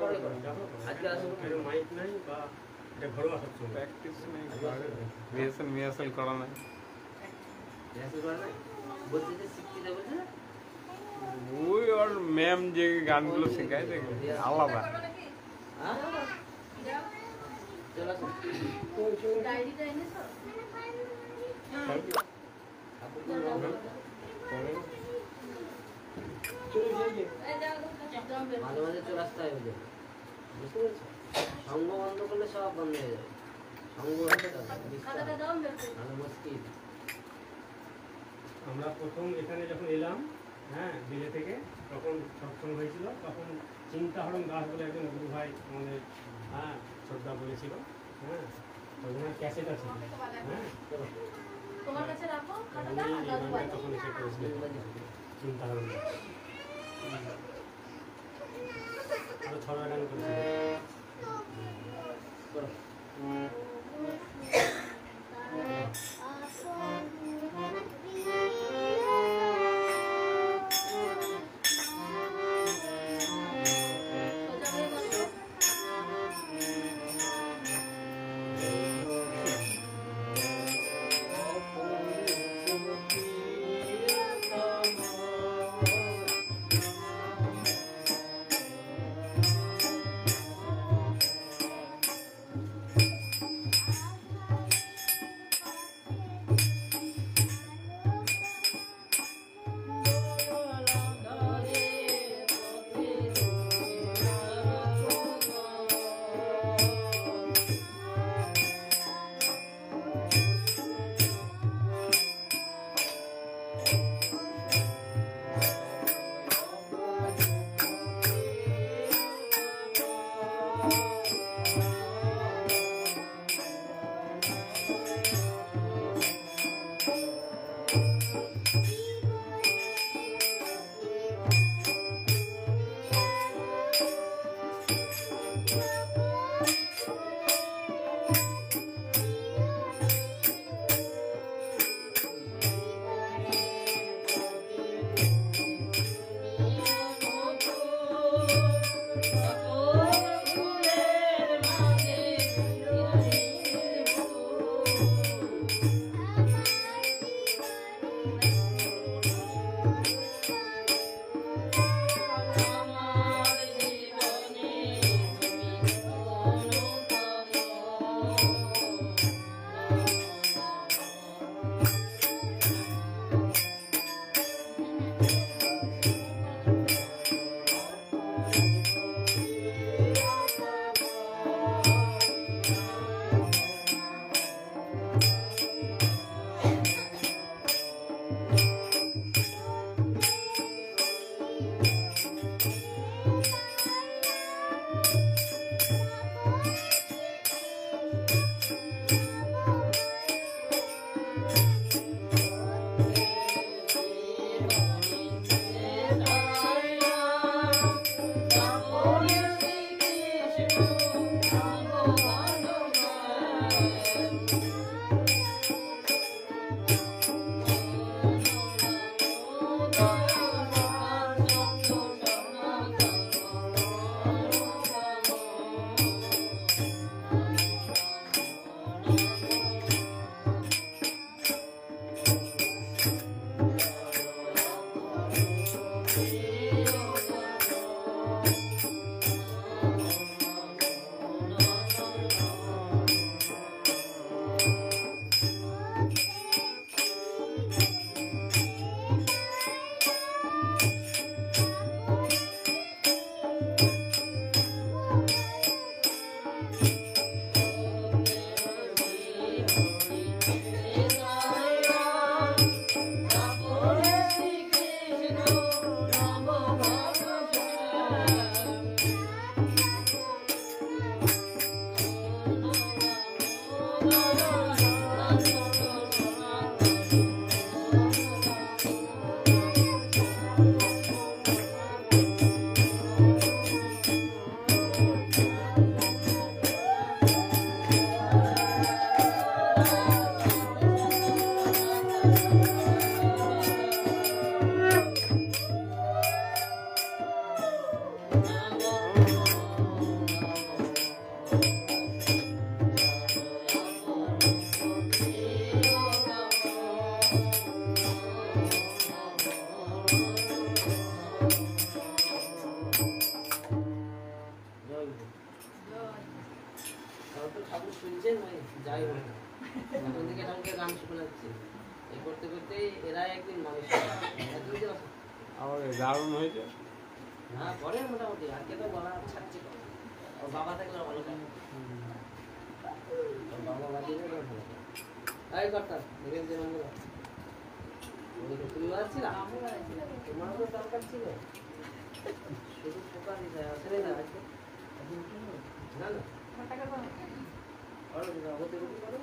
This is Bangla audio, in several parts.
আজকে আসুন, মাইক নাই বা এটা ঘরোয়া সবসময় প্র্যাকটিস নেই, রিহার্সাল করা নাই। বলছে যে শিখতে বলছে ওই ওর ম্যাম যে গানগুলো শেখায় আলাদা। মাঝে মাঝে চলে আসতে হয়, বুঝতে পেরেছো? সঙ্গ বন্ধ করলে সব বন্ধ হয়ে যাবে। সঙ্গ মুশকিল। আমরা প্রথম এখানে যখন এলাম, হ্যাঁ, বিলে থেকে, তখন সৎসঙ্গ হয়েছিল, তখন চিন্তাহরণ দাস বলে একজন গুরু ভাই আমাদের, হ্যাঁ, শ্রদ্ধা বলেছিল, হ্যাঁ, তখন ক্যাসেট আছে, হ্যাঁ, তখন এসে করেছিলেন চিন্তাহরণ দাস, আরো ছড়া গান তাও তো ঠাকুর শুনছেন ভাই, যাই হোক এখন থেকে ঠাকুরকে গান শোনাচ্ছে, এই করতে করতে এরা একদিন মানুষ আমার দারুণ হয়েছে। না করে মোটামুটি, আজকে তো বলা ছাড়ছে তো। ওর বাবা থাকলে ভালো করে, ওর বাবা বাজিয়ে দেবে ভালো করে। এই কর্তা দেখেন যে বন্ধুরা, তুমি বাজছিল, তোমার তো দরকার ছিল, শুধু পোকা দিতে আসলে না আজকে না না করো দিদা, হতে হতে করো।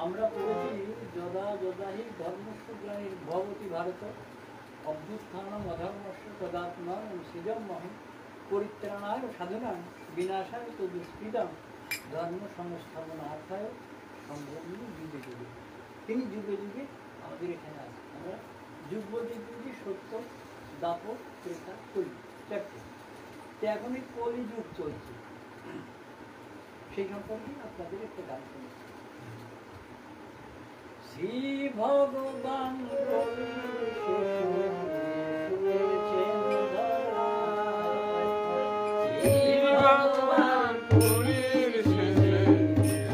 আমরা পড়েছি যদা যদাহি ধর্মস্ব গ্লানি ভবতি ভারত অভ্যুত্থানম অধর্মস্য তদাত্মা সৃজম মহম পরিত্রাণায় সাধনায় বিনাশায় তো দুষ্কৃতম ধর্ম সংস্থাপনার্থায় সম্ভবী যুগে যুগে। তিনি যুগে যুগে আমাদের এখানে আসেন। আমরা যুগ বলতে যুগে সত্য, দাপট, ত্রেতা, কলি, চারটে। তো এখন এই কলিযুগ চলছে, সেই সম্পর্কে আপনাদের একটা গান শুনেছি। শ্রী ভগবান ভগবান পুরীর শেষে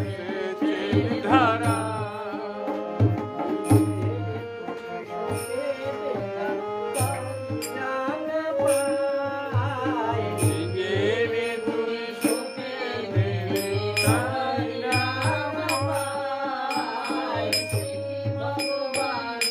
এসেছেন ধারা। নিজেরে দুই সুখে দেবে তাই নাম পায়। ভগবান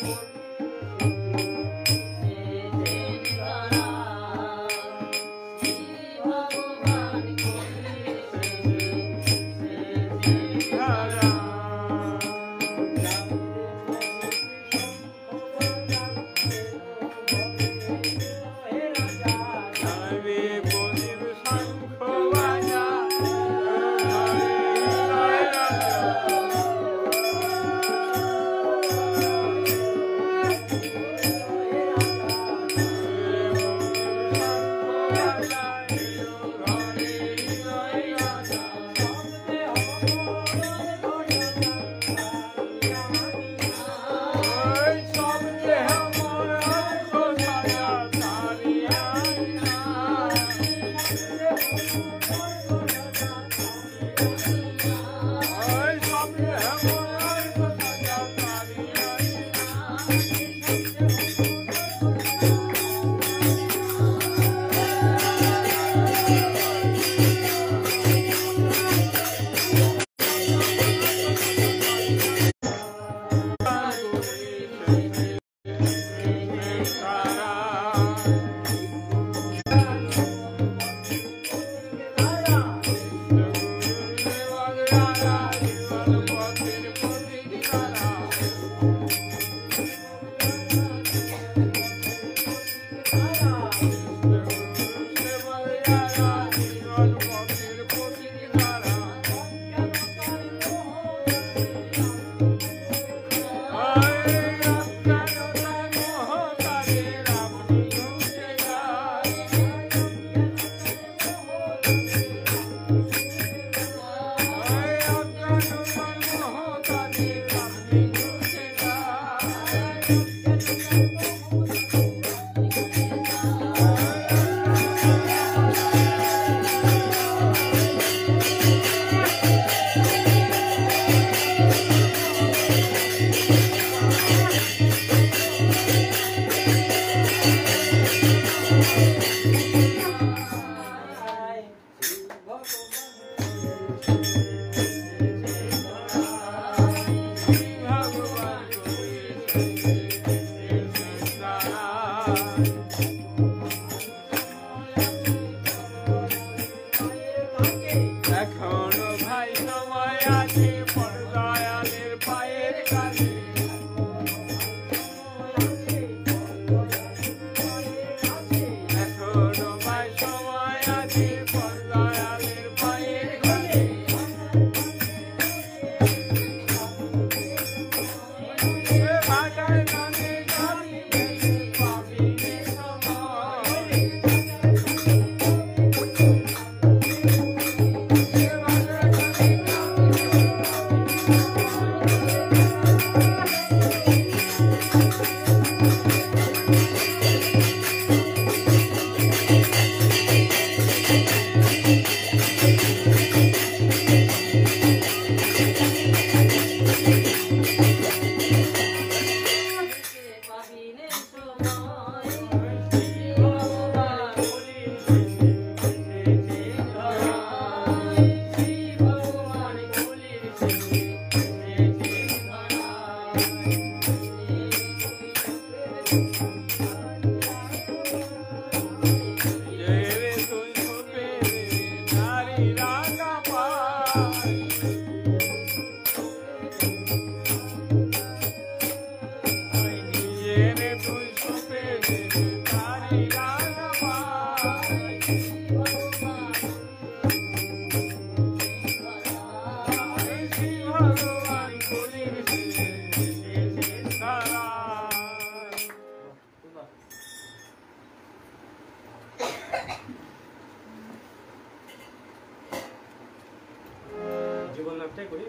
আমারটাই করি।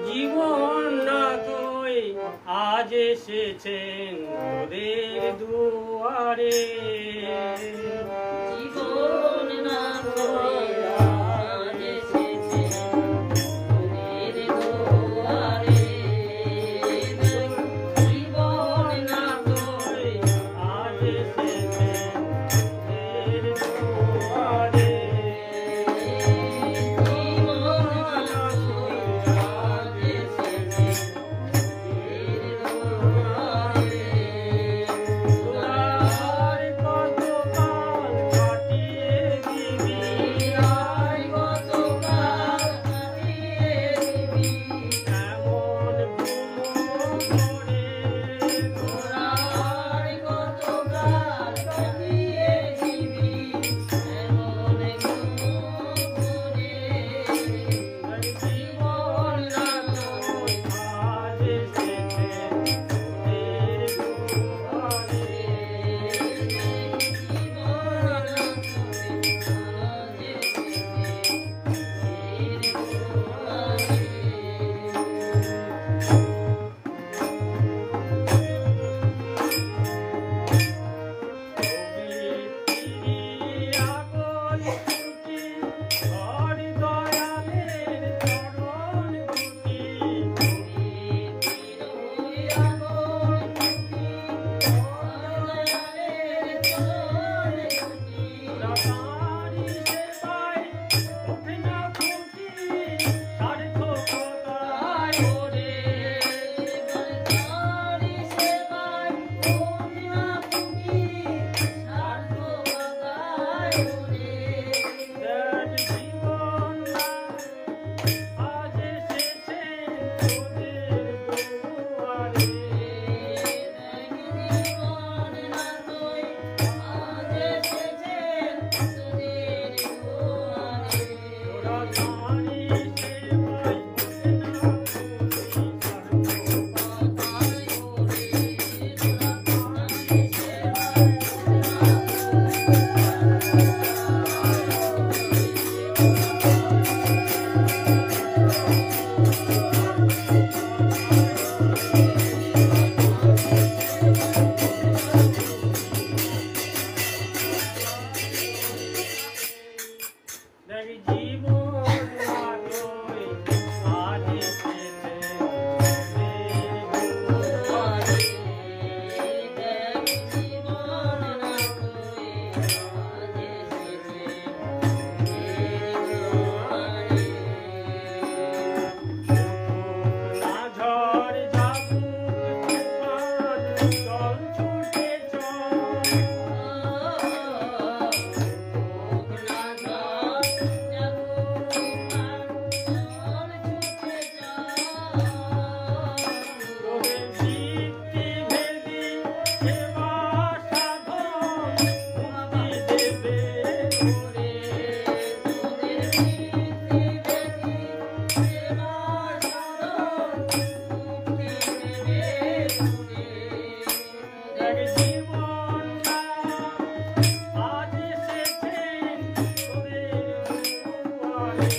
জীবন না তুই আজ এসেছেন তোদের দুয়ারে, জীবন না তুই আজ এসেছেন তোদের দুয়ারে, জীবন না তুই আজ এসেছেন তোদের দুয়ারে, জীবন না তুই আজ এসেছেন তোদের দুয়ারে। তোরার কত কাল কাটিয়ে দিবি, তোরাই কতকাল কাটিয়ে দিবি, এমন ঘুমো করে তোরাই কতকাল কাটিয়ে দিবি, এমন ঘুম করে। জীবন না তুই আজ এসেছেন তোদের দুয়ারে, জীবন না তুই আজ এসেছেন তোদের দুয়ারে।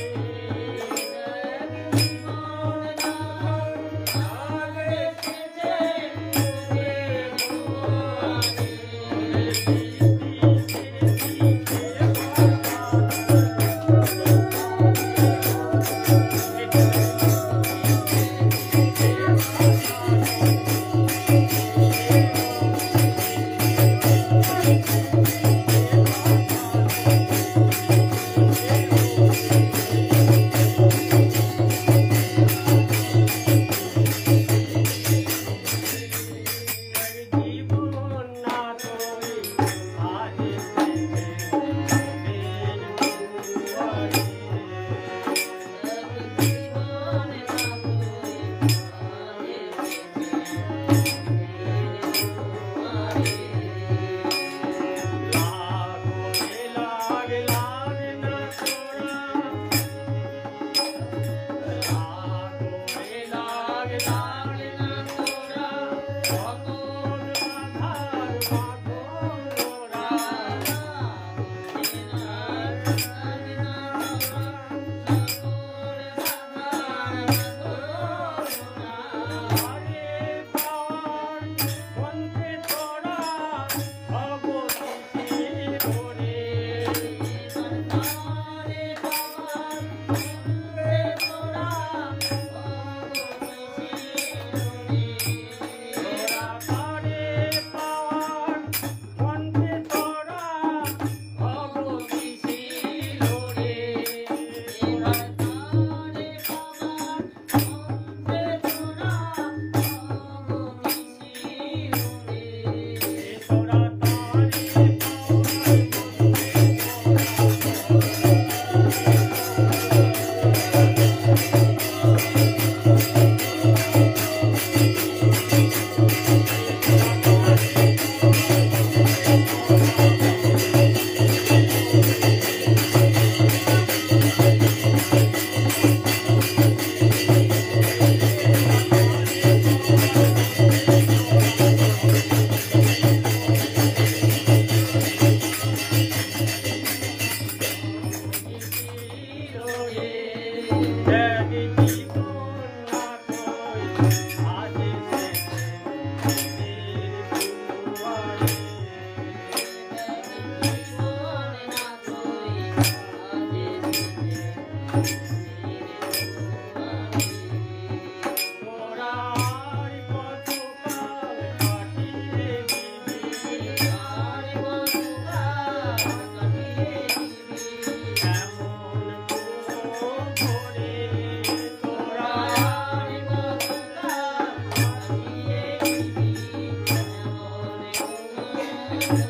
কথা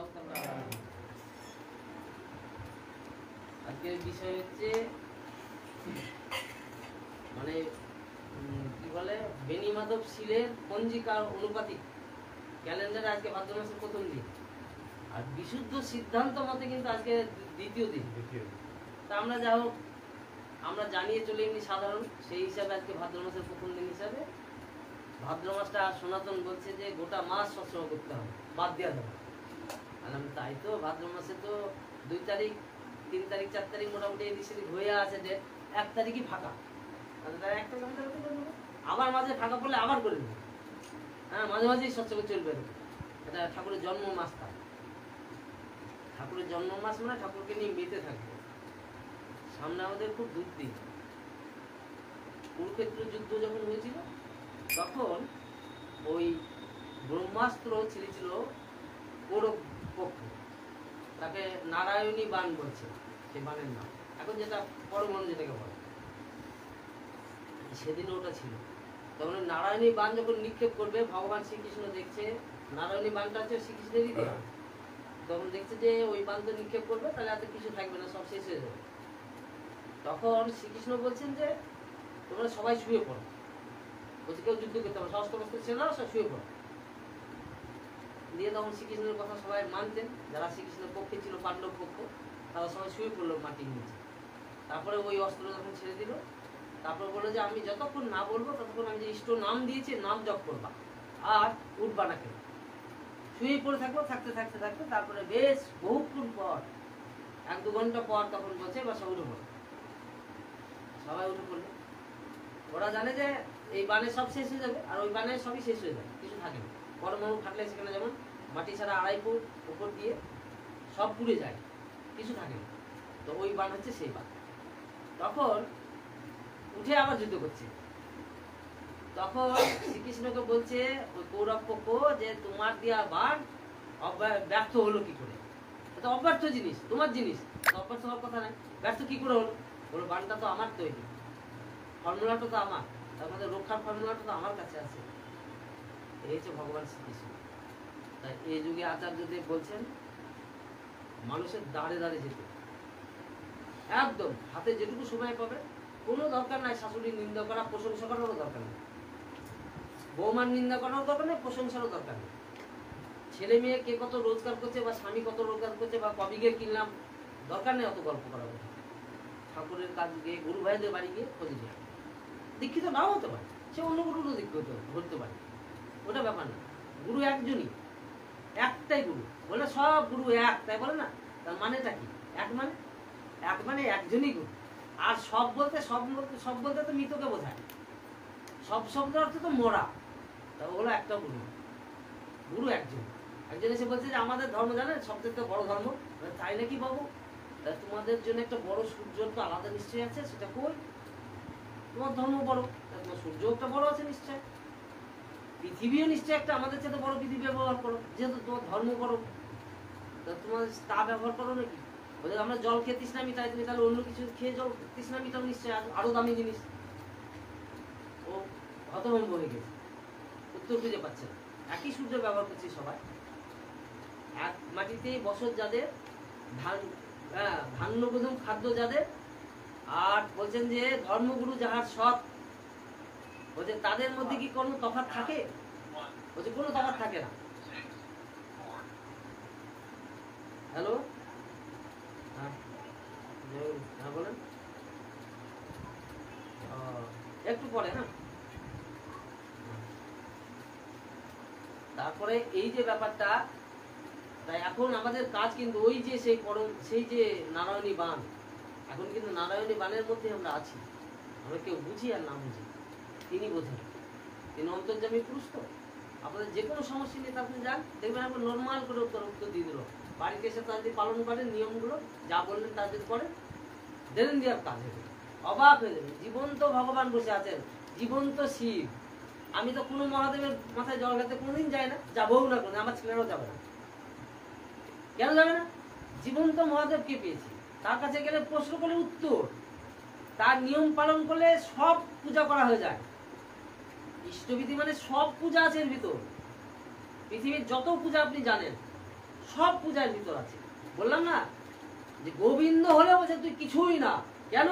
হোক আমরা আজকের বিষয় হচ্ছে মানে কি বলে বেনি মাধব শীলের পঞ্জিকার অনুপাতিক ক্যালেন্ডারে আজকে ভাদ্র মাসের প্রথম দিন, আর বিশুদ্ধ সিদ্ধান্ত মতে কিন্তু আজকে দ্বিতীয় দিন। তা আমরা যা হোক আমরা জানিয়ে চলে এমনি সাধারণ, সেই হিসাবে আজকে ভাদ্র মাসের প্রথম দিন হিসাবে ভাদ্র মাসটা সনাতন বলছে যে গোটা মাস সৎসঙ্গ করতে হবে, বাদ দেওয়া যাবে। তাই তো ভাদ্র মাসে তো 2 তারিখ 3 তারিখ 4 তারিখ মোটামুটি এদিক সেদিক হয়ে আছে ডেট, 1 তারিখই ফাঁকা, তারা একটা আবার মাঝে ফাঁকা পড়লে আবার করে দেবে। হ্যাঁ, মাঝে মাঝেই সৎসঙ্গ চলবে। এটা ঠাকুরের জন্ম মাস, ঠাকুরের জন্ম মাস মানে ঠাকুরকে নিয়ে মেতে থাকবে। সামনে আমাদের খুব দুর্দিন। কুরুক্ষেত্র যুদ্ধ যখন হয়েছিল তখন ওই ব্রহ্মাস্ত্র ছিল কৌরব পক্ষ, তাকে নারায়ণী বাণ বলছে, সেই বাণের নাম এখন যেটা পরমাণু যেটাকে বলে, সেদিন ওটা ছিল। তখন নারায়ণী বাণ যখন নিক্ষেপ করবে, ভগবান শ্রীকৃষ্ণ দেখছে নারায়ণী বাণটা হচ্ছে শ্রীকৃষ্ণেরই দেওয়া, তখন দেখছে যে ওই বাণ তো নিক্ষেপ করবে তাহলে এত কিছু থাকবে না, সব শেষ হয়ে যাবে। তখন শ্রীকৃষ্ণ বলছেন যে তোমরা সবাই শুয়ে পড়ো, বলছে কেউ যুদ্ধ করতে হবে, সমস্ত বস্তু ছিল না, সব শুয়ে পড়ো। দিয়ে তখন শ্রীকৃষ্ণের কথা সবাই মানতেন, যারা শ্রীকৃষ্ণের পক্ষে ছিল, পাণ্ডব পক্ষ, তারা সবাই শুয়ে পড়লো মাটির নিচে। তারপরে ওই অস্ত্র যখন ছেড়ে দিল, তারপর বললো যে আমি যতক্ষণ না বলবো ততক্ষণ আমি যে ইষ্ট নাম দিয়েছি নাম জপ করবা, আর উঠবা না কেন, শুয়ে পড়ে থাকবো। থাকতে থাকতে থাকতে তারপরে বেশ বহুক্ষণ পর, 1-2 ঘন্টা পর তখন বলছে বা সব উঠে পড়ো। সবাই উঠে পড়লো। ওরা জানে যে এই বানে সব শেষ হয়ে যাবে, আর ওই বানে সবই শেষ হয়ে যাবে, কিছু থাকে না। পরমাণু ফাটলে সেখানে যেমন মাটি ছাড়া 2.5 ফুট উপর দিয়ে সব পুড়ে যায়, কিছু থাকে না। তো ওই বান হচ্ছে সেই বান। তখন উঠে আবার যুদ্ধ করছে। তখন শ্রীকৃষ্ণকে বলছে ওই কৌরব পক্ষ যে তোমার দেওয়া বান ব্যর্থ হলো কি করে? এটা অব্যর্থ জিনিস, তোমার জিনিস, অব্যর্থ হওয়ার কথা নাই। ব্যর্থ কি করে হলো? বলো বানটা তো আমার তৈরি, ফর্মুলাটা তো আমার, তার মধ্যে রক্ষার ফর্মুলাটা তো আমার কাছে আছে। এই হচ্ছে ভগবান শ্রীকৃষ্ণ। তাই এই যুগে আচার্যদেব বলছেন মানুষের দাঁড়ে দাঁড়ে যেতে, একদম হাতে যেটুকু সময় পাবে, কোনো দরকার নাই শাশুড়ির নিন্দা করা, প্রশংসা করারও দরকার নেই, বৌমার নিন্দা করারও দরকার নেই, প্রশংসারও দরকার নেই। ছেলে মেয়ে কে কত রোজগার করছে বা স্বামী কত রোজগার করছে বা কবিকে কিনলাম, দরকার নেই অত গল্প করা। ঠাকুরের কাজ গিয়ে গুরু ভাইদের বাড়ি গিয়ে খোঁজে যায়। দীক্ষিত নাও হতে পারে, সে অন্য গুরুরও দীক্ষিত হতে পারে, ওটা ব্যাপার না। গুরু একজনই, একটাই গুরু। বলে সব গুরু এক, তাই বলে না? তার মানেটা কি? এক মানে একজনই গুরু। আর সব বলতে তো মৃতকে বোঝায়, সব শব্দের অর্থ তো মরা, তা ওগুলো একটা গুরু। গুরু একজন এসে বলছে যে আমাদের ধর্ম জানেন সবথেকে বড় ধর্ম, তাই নাকি বাবু? তোমাদের জন্য একটা বড় সূর্য তো আলাদা নিশ্চয় আছে, সেটা কই? তোমার ধর্ম বড়, তোমার সূর্য একটা বড় আছে নিশ্চয়, পৃথিবীও নিশ্চয় একটা আমাদের সাথে বড় পৃথিবী ব্যবহার করো, যেহেতু তোমার ধর্ম বড়, তোমার তা ব্যবহার করো নাকি? বলে আমরা জল খেয়ে তৃষ্ণা মিটাই, তুমি তাহলে অন্য কিছু খেয়ে জল তৃষ্ণা মিটাও নিশ্চয়, আরো দামি জিনিস। ও হতভম্ব হয়ে গেছে, উত্তর খুঁজে পাচ্ছে না। একই সূর্য ব্যবহার করছি সবাই, এক মাটিতে বছর যাদের, ধান্য প্রথম খাদ্য যাদের, আর বলছেন যে ধর্মগুরু যাহার সৎ, বলছে তাদের মধ্যে কি কোনো তফাৎ থাকে? বলছে কোনো তফাৎ থাকে না। হ্যালো, হ্যাঁ বলেন, একটু পরে। হ্যাঁ, তারপরে এই যে ব্যাপারটা, তাই এখন আমাদের কাজ কিন্তু ওই যে সেই যে নারায়ণী বাণ, এখন কিন্তু নারায়ণী বাণের মধ্যে আমরা আছি। আমরা কেউ বুঝি আর না বুঝি, তিনি বোঝেন, তিনি অন্তর্যামী পুরুষ। তো আপনাদের যে কোনো সমস্যা নিয়ে আপনি যান, দেখবেন আপনি নর্মাল করে উত্তর দিয়ে দিল। বাড়িতে এসে তার যদি পালন করেন নিয়মগুলো, যা বললেন তার যদি করেন, দেন দেওয়ার কাজ হবে, অবাক হয়ে যাবে। জীবন্ত ভগবান বসে আছেন, জীবন্ত শিব। আমি তো কোনো মহাদেবের মাথায় জল খেতে কোনোদিন যাই না, যাবও না কোনো, আমার ছেলেরাও যাবে না। কেন যাবে না? জীবন্ত মহাদেবকে পেয়েছি, তার কাছে গেলে প্রশ্ন করলে উত্তর, তার নিয়ম পালন করলে সব পূজা করা হয়ে যায়। ইষ্টবিধি মানে সব পূজা আছে এর ভিতর, পৃথিবীর যত পূজা আপনি জানেন সব পূজার ভিতর আছে। বললাম না যে গোবিন্দ হলে বলছে তুই কিছুই না। কেন?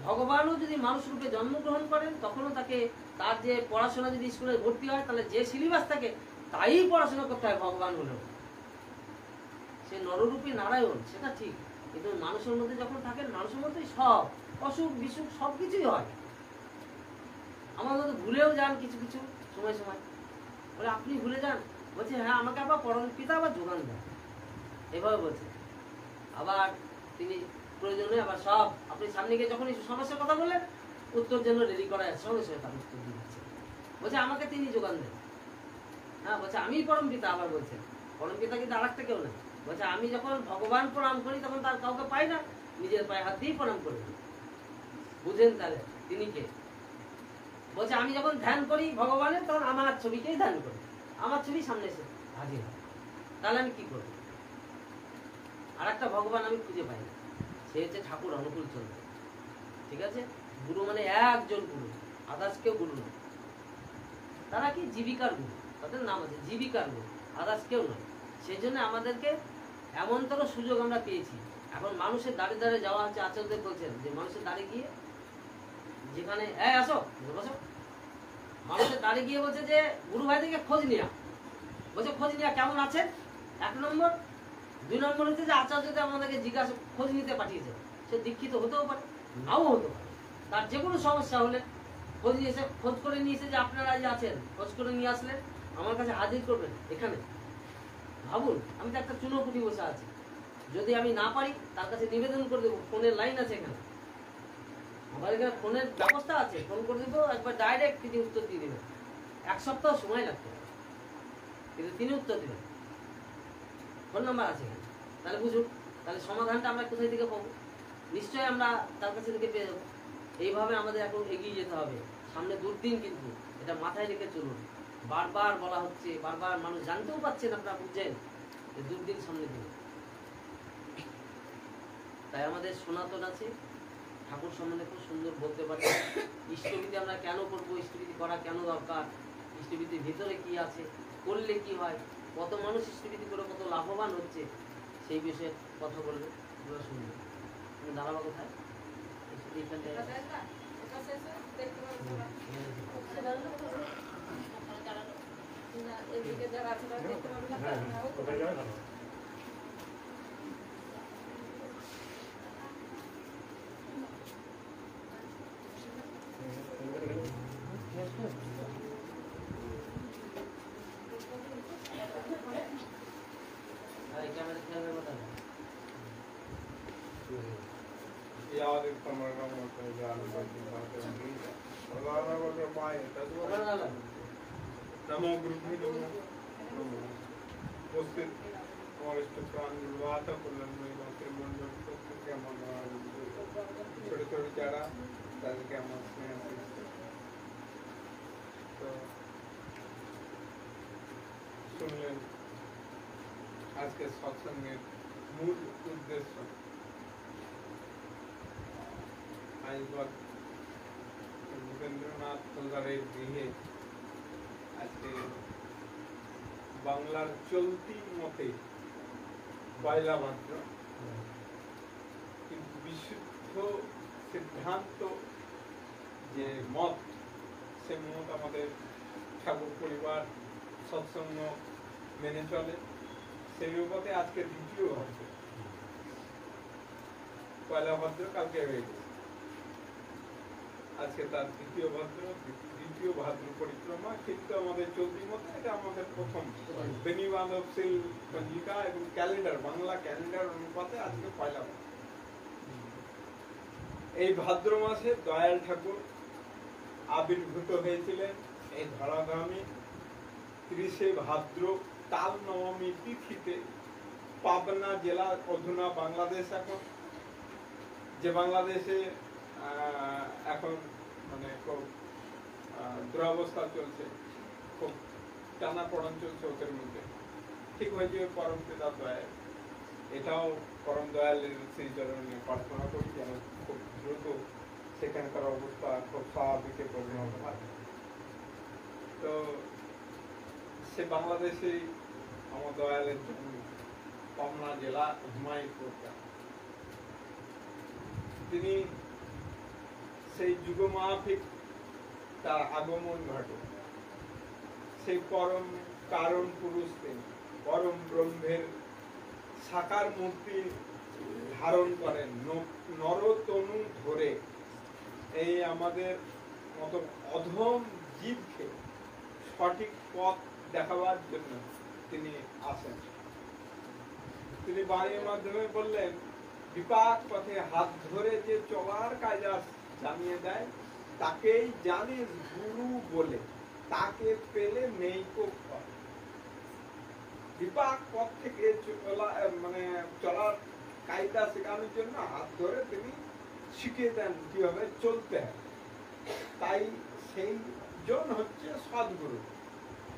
ভগবানও যদি মানুষ রূপে জন্মগ্রহণ করেন তখনও তাকে তার যে পড়াশোনা যদি স্কুলে ভর্তি হয় তাহলে যে সিলেবাস থাকে তাই পড়াশোনা করতে হয় ভগবান হলেও। সে নররূপী নারায়ণ সেটা ঠিক, কিন্তু মানুষের মধ্যে যখন থাকেন মানুষের মধ্যেই সব অসুখ বিসুখ সব কিছুই হয়। আমার মধ্যে ভুলেও যান কিছু কিছু সময় সময়, বলে আপনি ভুলে যান, বলছে হ্যাঁ আমাকে আবার পরম পিতা আবার যোগান দেয়, এভাবে বলছে। আবার তিনি প্রয়োজনে আবার সব আপনি সামনে গিয়ে যখন এই সমস্যার কথা বললেন উত্তর জন্য রেডি করা আছে, সঙ্গে সঙ্গে তার উত্তর দিয়ে দিচ্ছে। বলছে আমাকে তিনি যোগান দেন, হ্যাঁ বলছে আমি পরম পিতা। আবার বলছে পরম পিতা কিন্তু আর একটা কেউ নেই, বলছে আমি যখন ভগবান প্রণাম করি তখন তার কাউকে পাই না, নিজের পায়ে হাত দিয়ে প্রণাম করি। বুঝেন তাহলে তিনি কে? বলছে আমি যখন ধ্যান করি ভগবানের তখন আমার ছবিকেই ধ্যান করি, আমার ছবি সামনে এসে হাজির হয়। তাহলে আমি কি করবো? আর একটা ভগবান আমি খুঁজে পাই না, সে হচ্ছে ঠাকুর অনুকূল চন্দ্র। ঠিক আছে, গুরু মানে একজন গুরু, আদার্স কেউ গুরু নয়। তারা কি জীবিকার গুরু, তাদের নাম আছে জীবিকার গুরু, আদার্স কেউ নয়। সেই জন্য আমাদেরকে এমনতর সুযোগ আমরা পেয়েছি। এখন মানুষের দাঁড়ে দাঁড়ে যাওয়া হচ্ছে, আচার্যদেব বলছেন যে মানুষের দাঁড়ে গিয়ে যেখানে আসো বসো, মানুষের দাঁড়ে গিয়ে বলছে যে গুরু ভাই থেকে খোঁজ নিয়া, বলছে খোঁজ নিয়া কেমন আছেন, 1 নম্বর। 2 নম্বর হচ্ছে যে আচার্যদেব আমাদেরকে জিজ্ঞাসা খোঁজ নিতে পাঠিয়েছে। সে দীক্ষিত হতেও পারে, নাও হতে পারে, তার যে কোনো সমস্যা হলে খোঁজ নিয়েছে, খোঁজ করে নিয়েছে যে আপনারা যে আছেন, খোঁজ করে নিয়ে আসলেন আমার কাছে হাজির করবেন এখানে। ভাবুন, আমি তো একটা চুনোপুটি বসে আছি, যদি আমি না পারি তার কাছে নিবেদন করে দেবো, ফোনের লাইন আছে এখানে, আমার এখানে ফোনের ব্যবস্থা আছে, ফোন করে দেবো, একবার ডাইরেক্ট তিনি উত্তর দিয়ে দেবেন। 1 সপ্তাহ সময় লাগতে পারে, কিন্তু তিনি উত্তর দেবেন, ফোন নাম্বার আছে এখানে। তাহলে বুঝুন, তাহলে সমাধানটা আমরা কোথায় থেকে পাবো? নিশ্চয়ই আমরা তার কাছে থেকে পেয়ে যাবো। এইভাবে আমাদের এখন এগিয়ে যেতে হবে, সামনে দুর্দিন, কিন্তু এটা মাথায় রেখে চলুন। বারবার বলা হচ্ছে, বারবার মানুষ জানতেও পাচ্ছেন, আপনারা বুঝছেন যে দুর্দিন সামনে দিন। তাই আমাদের সনাতন আছে, ঠাকুর সম্বন্ধে খুব সুন্দর বলতে পারে। ইষ্টবিধি আমরা কেন করবো, ইষ্টবিধি করা কেন দরকার, ইষ্টবিধির ভিতরে কি আছে, করলে কি হয়, কত মানুষ ইষ্টবিধি করে কত লাভবান হচ্ছে, সেই বিষয়ে কথা বলবে, ওগুলো শুনবে। তুমি দাঁড়াবা কোথায়? ক্যামেরা খেয়াল কথা नमो गुरुभ्यो नमो उपस्थित वरिष्ठ प्राण निर्वाहक कल्याणमय मंत्रिमंडल के छोटे छोटे যারা তাদেরকে আমার স্নেহ তো শুনলেন আজকে সৎসঙ্গের মূল উদ্দেশ্য। আইনগত ভূপেন্দ্রনাথ কলকারের গৃহে আজকে বাংলার চলতি মতে পয়লা ভাদ্র, কিন্তু বিশুদ্ধ সিদ্ধান্ত যে মত, সে মত আমাদের ঠাকুর পরিবার সৎসঙ্গ মেনে চলে। সেই অনুপাতে আজকে দ্বিতীয় ভাদ্র, পয়লা ভাদ্র কালকে হয়ে গেছে, আজকে তার দ্বিতীয় ভাদ্র পরিক্রমা। কিন্তু আমাদের চলতি মতে এটা আমাদের প্রথম বেনিবাদশীল পঞ্জিকা এবং ক্যালেন্ডার, বাংলা ক্যালেন্ডার অনুপাতে আজকে পয়লা ভাদ্র। এই ভাদ্র মাসে দয়াল ঠাকুর আবির্ভূত হয়েছিলেন এই ধরাধামে 30শে ভাদ্র তাল নবমী তিথিতে পাবনা জেলা, অধুনা বাংলাদেশ। এখন যে বাংলাদেশে এখন মানে খুব দুরবস্থা চলছে, খুব টানাপোড়েন চলছে ওদের মধ্যে, ঠিক হয়ে যাবে পরম পিতা দয়াল। এটাও পরম দয়ালের শ্রীচরণে প্রার্থনা করি যেন খুব দ্রুত সেখানকার অবস্থা খুব স্বাভাবিকে পরিণত হয়। তো সে বাংলাদেশে আমার দয়ালের জন্ম, পাবনা জেলা হুমায়ুনপুর। তিনি সেই যুগ মাফিক তার আগমন ঘটে। সেই পরম কারণ পুরুষ তিনি, পরম ব্রহ্মের সাকার মূর্তি ধারণ করেন নরতনু ধরে এই আমাদের মতো অধম জীবকে সঠিক পথ দেখাবার জন্য তিনি আসেন। তিনি বাণীর মাধ্যমে বললেন, বিপাক পথে হাত ধরে যে চলার কায়দা জানিয়ে দেয় তাকেই জানিস গুরু বলে, তাকে পেলে নেই কো পথ। বিপাক পথ থেকে চলার কায়দা শেখানোর জন্য হাত ধরে তিনি শিখিয়ে দেন কিভাবে চলতে হয়। তাই সেই জন হচ্ছে সদ্গুরু।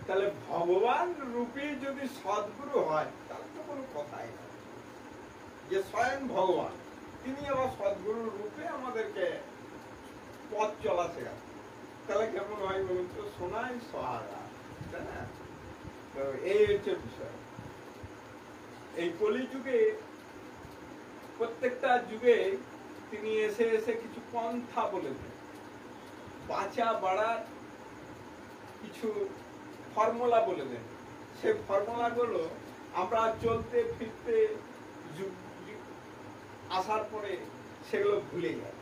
তাহলে ভগবান রূপী যদি সদ্গুরু হয় তার তো কোনো কথাই না, যে স্বয়ং ভগবান তিনি আবার সদ্গুরু রূপে আমাদেরকে পথ চলা শেখান, তাহলে কেমন হয় বলুন তো? সোনাই সহারা, তাই না? তো এই হচ্ছে বিষয়। এই কলিযুগে প্রত্যেকটা যুগে তিনি এসে এসে কিছু পন্থা বলেছেন, বাঁচা বাড়ার কিছু ফর্মুলা বলে দেন। সে ফর্মুলা গুলো আমরা চলতে ফিরতে আসার পরে সেগুলো ভুলে যাই।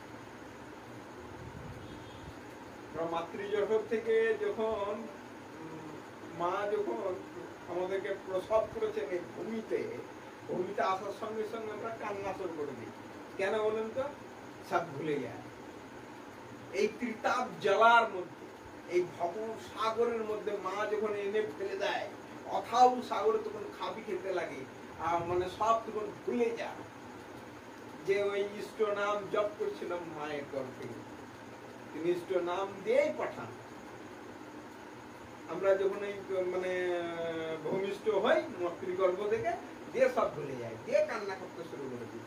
মাতৃজগৎ থেকে যখন মা যখন আমাদেরকে প্রসব করেছেন এই ভূমিতে আসার সঙ্গে সঙ্গে আমরা কান্না শুরু করে দিই। কেন বলেন তো? সব ভুলে যায়। এই ত্রিতাপ জ্বালার মধ্যে, এই ভব সাগরের মধ্যে মা যখন এনে ফেলে দেয়, অথাউ সাগরে তখন খাবি খেতে লাগে, মানে সব তখন ভুলে যায়। যে ওই ইষ্ট নাম জপ করছিলাম মায়ের গর্ভে, তিনি ইষ্ট নাম দিয়েই পাঠান। আমরা যখন এই ভূমিষ্ঠ হই মাতৃগর্ভ থেকে, দিয়ে সব ভুলে যায়, দিয়ে কান্না করতে শুরু করে দিই।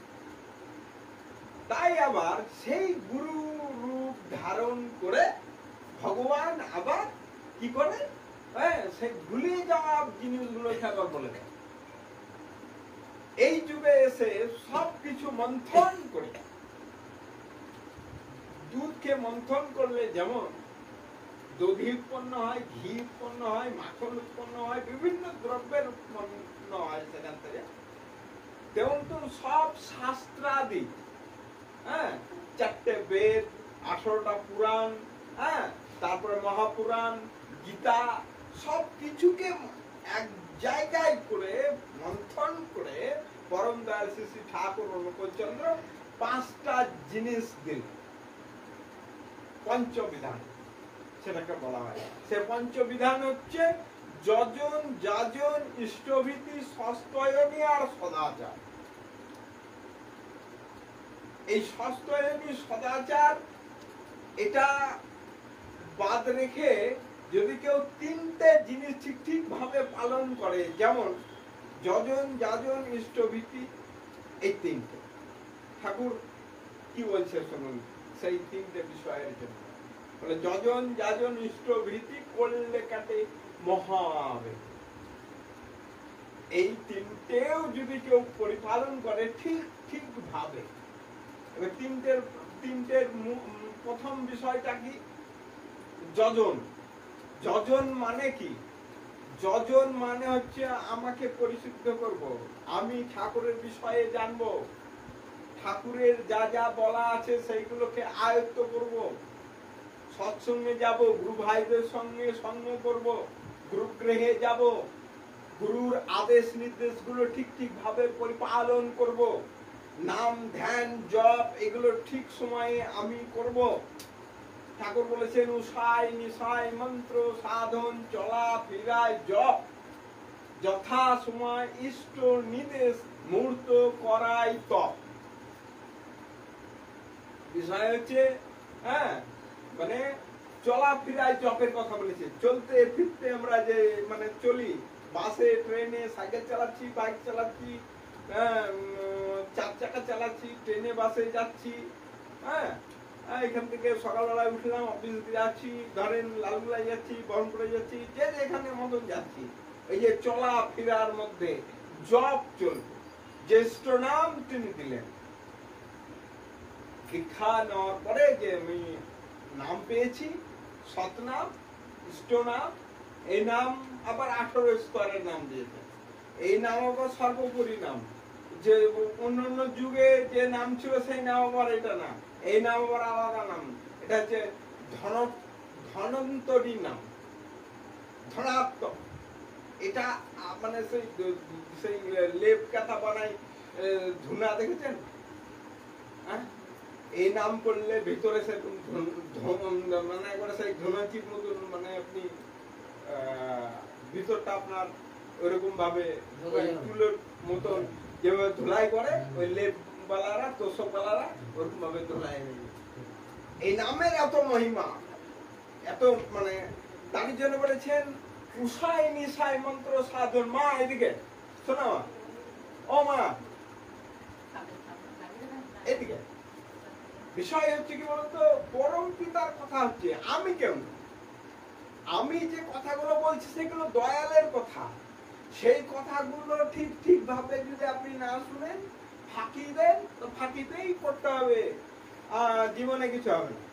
তাই আবার সেই গুরু রূপ ধারণ করে ভগবান আবার কি করে, সেই ভুলে যাওয়া জিনিসগুলো আবার বলে দেয়। এই যুগে এসে সবকিছু মন্থন করে, দুধকে মন্থন করলে যেমন দধি উৎপন্ন হয়, ঘি উৎপন্ন হয়, মাখন উৎপন্ন হয়, বিভিন্ন দ্রব্যের উৎপন্ন হয় সেখান থেকে, তেমন তো সব শাস্ত্রাদি, চারটে বেদ, 18টা পুরাণ, তারপরে মহাপুরাণ, গীতা, সব কিছুকে এক জায়গায় করে মন্থন করে পরম দয়াল শ্রী শ্রী ঠাকুর অনুকূলচন্দ্র 5টা জিনিস দিল, পঞ্চবিধান সেটাকে বলা হয়। সে পঞ্চবিধান হচ্ছে যজন, যাজন, ইষ্টভীতি, সস্তয়নী আর সদাচার। এই সস্তয়নী সদাচার এটা বাদ রেখে যদি কেউ 3টে জিনিস ঠিক ভাবে পালন করে, যেমন যজন, যাজন, ইষ্টভীতি, এই 3টে, ঠাকুর কি বলছে শুনুন সেই 3টে বিষয়ের জন্য। বলে যজন, যাজন, ইষ্টভীতি করলে কাটে মহাবে। এই 3টেও যদি কেউ পরিপালন করে ঠিক ভাবে, এবার 3টের প্রথম বিষয়টা কি? যজন। যজন মানে কি? যজন মানে হচ্ছে আমাকে পরিশুদ্ধ করব, আমি ঠাকুরের বিষয়ে জানবো, ঠাকুরের যা যা বলা আছে সেইগুলোকে আয়ত্ত করব, সৎসঙ্গে যাব, গুরু ভাইদের সঙ্গে সঙ্গ করব, গুরুগৃহে যাব, গুরুর আদেশ নির্দেশগুলো ঠিক ভাবে পরিপালন করব, নাম ধ্যান জপ এগুলো ঠিক সময়ে আমি করব। ঠাকুর বলেছেন উষায় নিশায় মন্ত্র সাধন চলা ফিরায় জপ, যথা সময় ইষ্ট নির্দেশ মূর্ত করাই তপ। বিষয় হচ্ছে মানে চলাফেরায় জপের কথা বলেছে। চলতে ফিরতে আমরা যে মানে চলি, বাসে ট্রেনে সাইকেল চালাচ্ছি, বাইক চালাচ্ছি, চার চাকা চালাচ্ছি, ট্রেনে বাসে যাচ্ছি, হ্যাঁ এখান থেকে সকালবেলায় উঠলাম, অফিস যাচ্ছি, ধরেন লালগুলাই যাচ্ছি, বহরমপুরে যাচ্ছি, যে যেখানে মতন যাচ্ছি, এই যে চলাফেরার মধ্যে জপ চলবে। জ্যেষ্ঠ নাম তিনি দিলেন। দীক্ষা নেওয়ার পরে যে আমি নাম পেয়েছি, সতনাম, ইষ্টনাম, এই নাম আবার 18 স্তরের নাম দিয়েছে। এই নাম আবার সর্বোপরি নাম, যে অন্যান্য যুগে যে নাম ছিল সেই নাম আবার এটা না, এই নাম আবার আলাদা নাম। এটা হচ্ছে ধনন্তরী নাম, ধনাত্মক। এটা মানে সেই লেপ কাটা বানাই ধুনা দেখেছেন, হ্যাঁ এই নাম করলে ভিতরে সে মানে একবারে সেই ধনাচির মতন, মানে আপনি ভিতরটা আপনার ওইরকম ভাবে চুলের মতন যেভাবে ধুলাই করে ওই লেপ বালারা, তোষক বালারা ওরকম ভাবে ধুলাই। এই নামের এত মহিমা, এত মানে তার জন্য বলেছেন উষায় নিশায় মন্ত্র সাধন। মা এদিকে শোনো, ও মা এদিকে। বিষয় হচ্ছে কি বলতো, পরম পিতার কথা হচ্ছে, আমি কেমন, আমি যে কথাগুলো বলছি সেগুলো দয়ালের কথা। সেই কথাগুলো ঠিক ঠিক ভাবে যদি আপনি না শুনেন, ফাঁকি দেন, তো ফাঁকিতেই পড়তে হবে, জীবনে কিছু হবে না।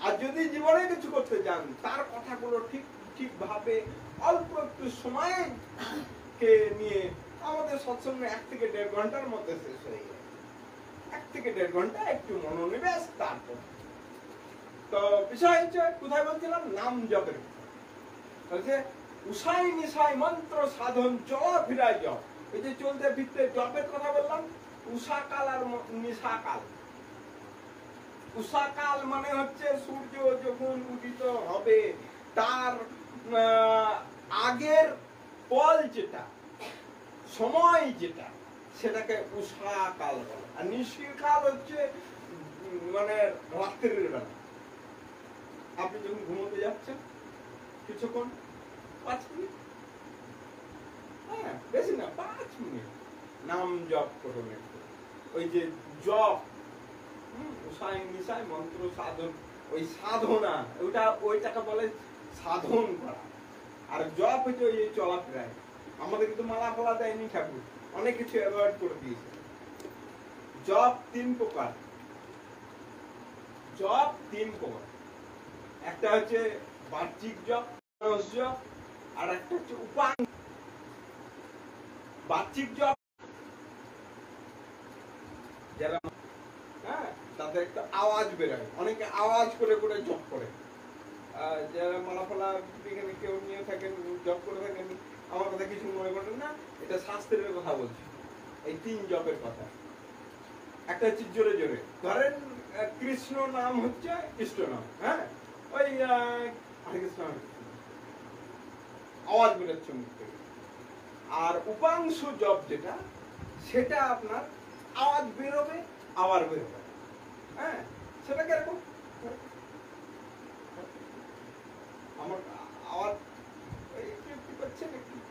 আর যদি জীবনে কিছু করতে চান, তার কথাগুলো ঠিক ঠিক ভাবে অল্প একটু সময় কে নিয়ে, আমাদের সৎসঙ্গ 1 থেকে 1.5 ঘন্টার মধ্যে শেষ হয়ে যায়। 1 থেকে 1.5 ঘন্টা একটু মনোনিবেশ, তারপর তো বিষয় হচ্ছে কোথায় বলছিলাম, নাম জপের। বলছে উষায় নিশায় মন্ত্র সাধন, চলাফেরায় জপ। এই যে চলতে ফিরতে জপের কথা বললাম, উষাকাল আর নিশাকাল। উষাকাল মানে হচ্ছে সূর্য যখন উদিত হবে তার আগের পল যেটা, সময় যেটা, সেটাকে উষাকাল বলে। আর নিশিকাল হচ্ছে মানে রাত্রির বেলা। আপনি যখন ঘুমোতে যাচ্ছেন কিছুক্ষণ, 5 মিনিট, হ্যাঁ বেশি না, 5 মিনিট নাম জপ করুন একটু। ওই যে জপ, উষায় নিশায় মন্ত্র সাধন, ওই সাধনা, ওইটাকে বলে সাধন করা। আর জপ হচ্ছে ওই চলাফেরায়। আমাদের কিন্তু মালা ফলা দেয়নি ঠাকুর, অনেক কিছু অ্যাভয়েড করে দিয়েছে। জপ 3 প্রকার। জপ 3 প্রকার। একটা হচ্ছে বাহ্যিক জপ, জপ, আর একটা হচ্ছে উপাং। বাহ্যিক জপ যারা, হ্যাঁ তাদের একটা আওয়াজ বেরোয়, অনেকে আওয়াজ করে করে জপ করে। যারা মালাফলা এখানে কেউ নিয়ে থাকেন, জপ করে থাকেন, আমার কথা কিছু মনে করেন না, এটা শাস্ত্রের কথা বলছি। এই 3 জপের কথা। একটা হচ্ছে জোরে জোরে, ধরেন কৃষ্ণ নাম হচ্ছে ইষ্ট নাম, হ্যাঁ ওই হরে কৃষ্ণ আওয়াজ বেরোচ্ছে মুখ থেকে। আর উপাংশ জপ যেটা, সেটা আপনার আওয়াজ বেরোবে আবার বেরোবে, হ্যাঁ সেটা কিরকম, আমার আওয়াজ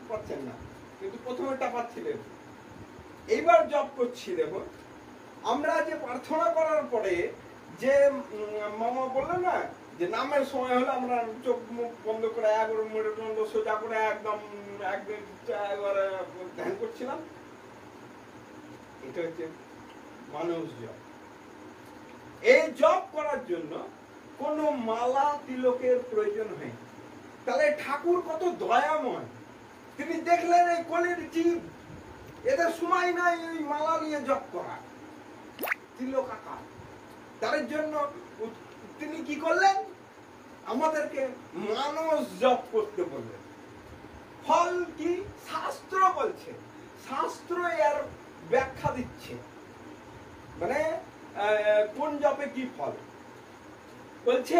পাচ্ছেন না, কিন্তু প্রথমেটা পাচ্ছিলেন। এইবার জপ করছি, দেখুন আমরা যে প্রার্থনা করার পরে যে মামা বললেন না, যে নামের সময় হলে আমরা চোখ মুখ বন্ধ করে মেরুদণ্ড সোজা করে একদম একবারে ধ্যান করছিলাম। এটা হচ্ছে মানুষ জপ। এই জপ করার জন্য কোনো মালা তিলকের প্রয়োজন হয়। তাহলে ঠাকুর কত দয়াময়, তিনি দেখলেন এই কলির জীব, এদের সময় নাই এই মালা নিয়ে জপ করা, তিলক আকার। তার জন্য তিনি কি করলেন, আমাদেরকে মানস জপ করতে বললেন। ফল কি, শাস্ত্র বলছে, শাস্ত্র এর ব্যাখ্যা দিচ্ছে, মানে কোন জপে কি ফল বলছে।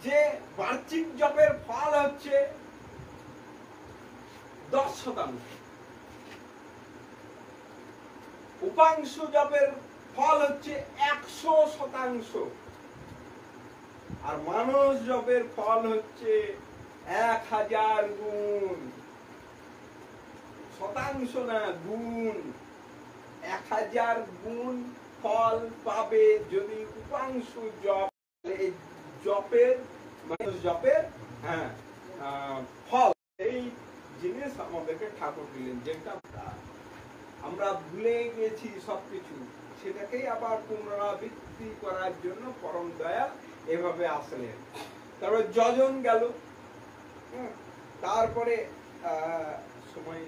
যে বার্ষিক জপের ফল হচ্ছে 10%, উপাংশ জপের ফল হচ্ছে 100%, আর মানস জপের ফল হচ্ছে 1000 গুণ, শতাংশ না, গুণ। 1000 গুণ ফল পাবে যদি উপাংশ জপ। এই জপের মানস জপের ফল, এই জিনিস আমাদেরকে ঠাকুর দিলেন, যেটা আমরা ভুলে গেছি সবকিছু, সেটাকেই আবার পুনরাবৃত্তি করার জন্য পরম দয়াল এভাবে আসলেন। তারপরে যজন গেল, তারপরে সময়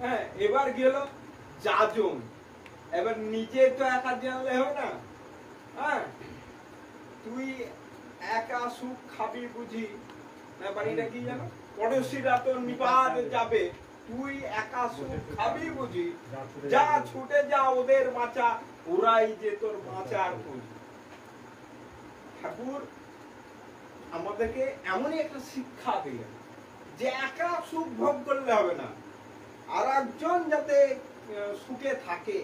হ্যাঁ, এবার গেল যাজন। এবার নিজে তো একা জানলে হবে না, হ্যাঁ, তুই একা সুখ খাবি বুঝি, বাড়িটা কি জানো, পড়োশিরা তো নিবাদ যাবে, তুই একা সুখ খাবি বুঝি, যা ছুটে যা ওদের বাঁচা, ওরাই যে তোর বাঁচার বুঝি। ঠাকুর আমাদেরকে এমনই একটা শিক্ষা দিলেন যে একা সুখ ভোগ করলে হবে না, আর একজন যাতে সুখে থাকে,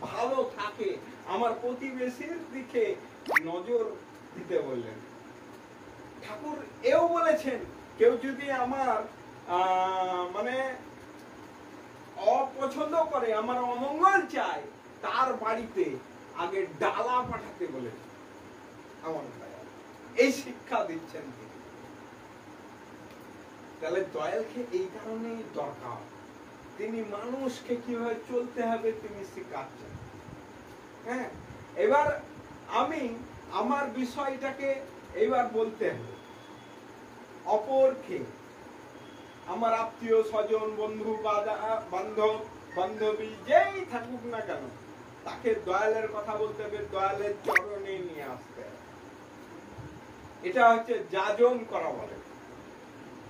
ভালো থাকে, আমার প্রতিবেশীর দিকে নজর দিতে বললেন। ঠাকুর এও বলেছেন, কেউ যদি আমার মানে অপছন্দ করে, আমার অমঙ্গল চায়, তার বাড়িতে আগে ডালা পাঠাতে বলেছেন। আমার এই শিক্ষা দিচ্ছেন তিনি। তাহলে দয়ালকে এই কারণে দরকার, তিনি মানুষকে কিভাবে চলতে হবে তিনি শিখাচ্ছেন। হ্যাঁ, এবার আমি আমার বিষয়টাকে এবার বলতে হবে। অপরকে, আমার আত্মীয় স্বজন, বন্ধু বান্ধব বান্ধবী যেই থাকুক না কেন, তাকে দয়ালের কথা বলতে হবে, দয়ালের চরণে নিয়ে আসতে হবে। এটা হচ্ছে যাজন করা বলে।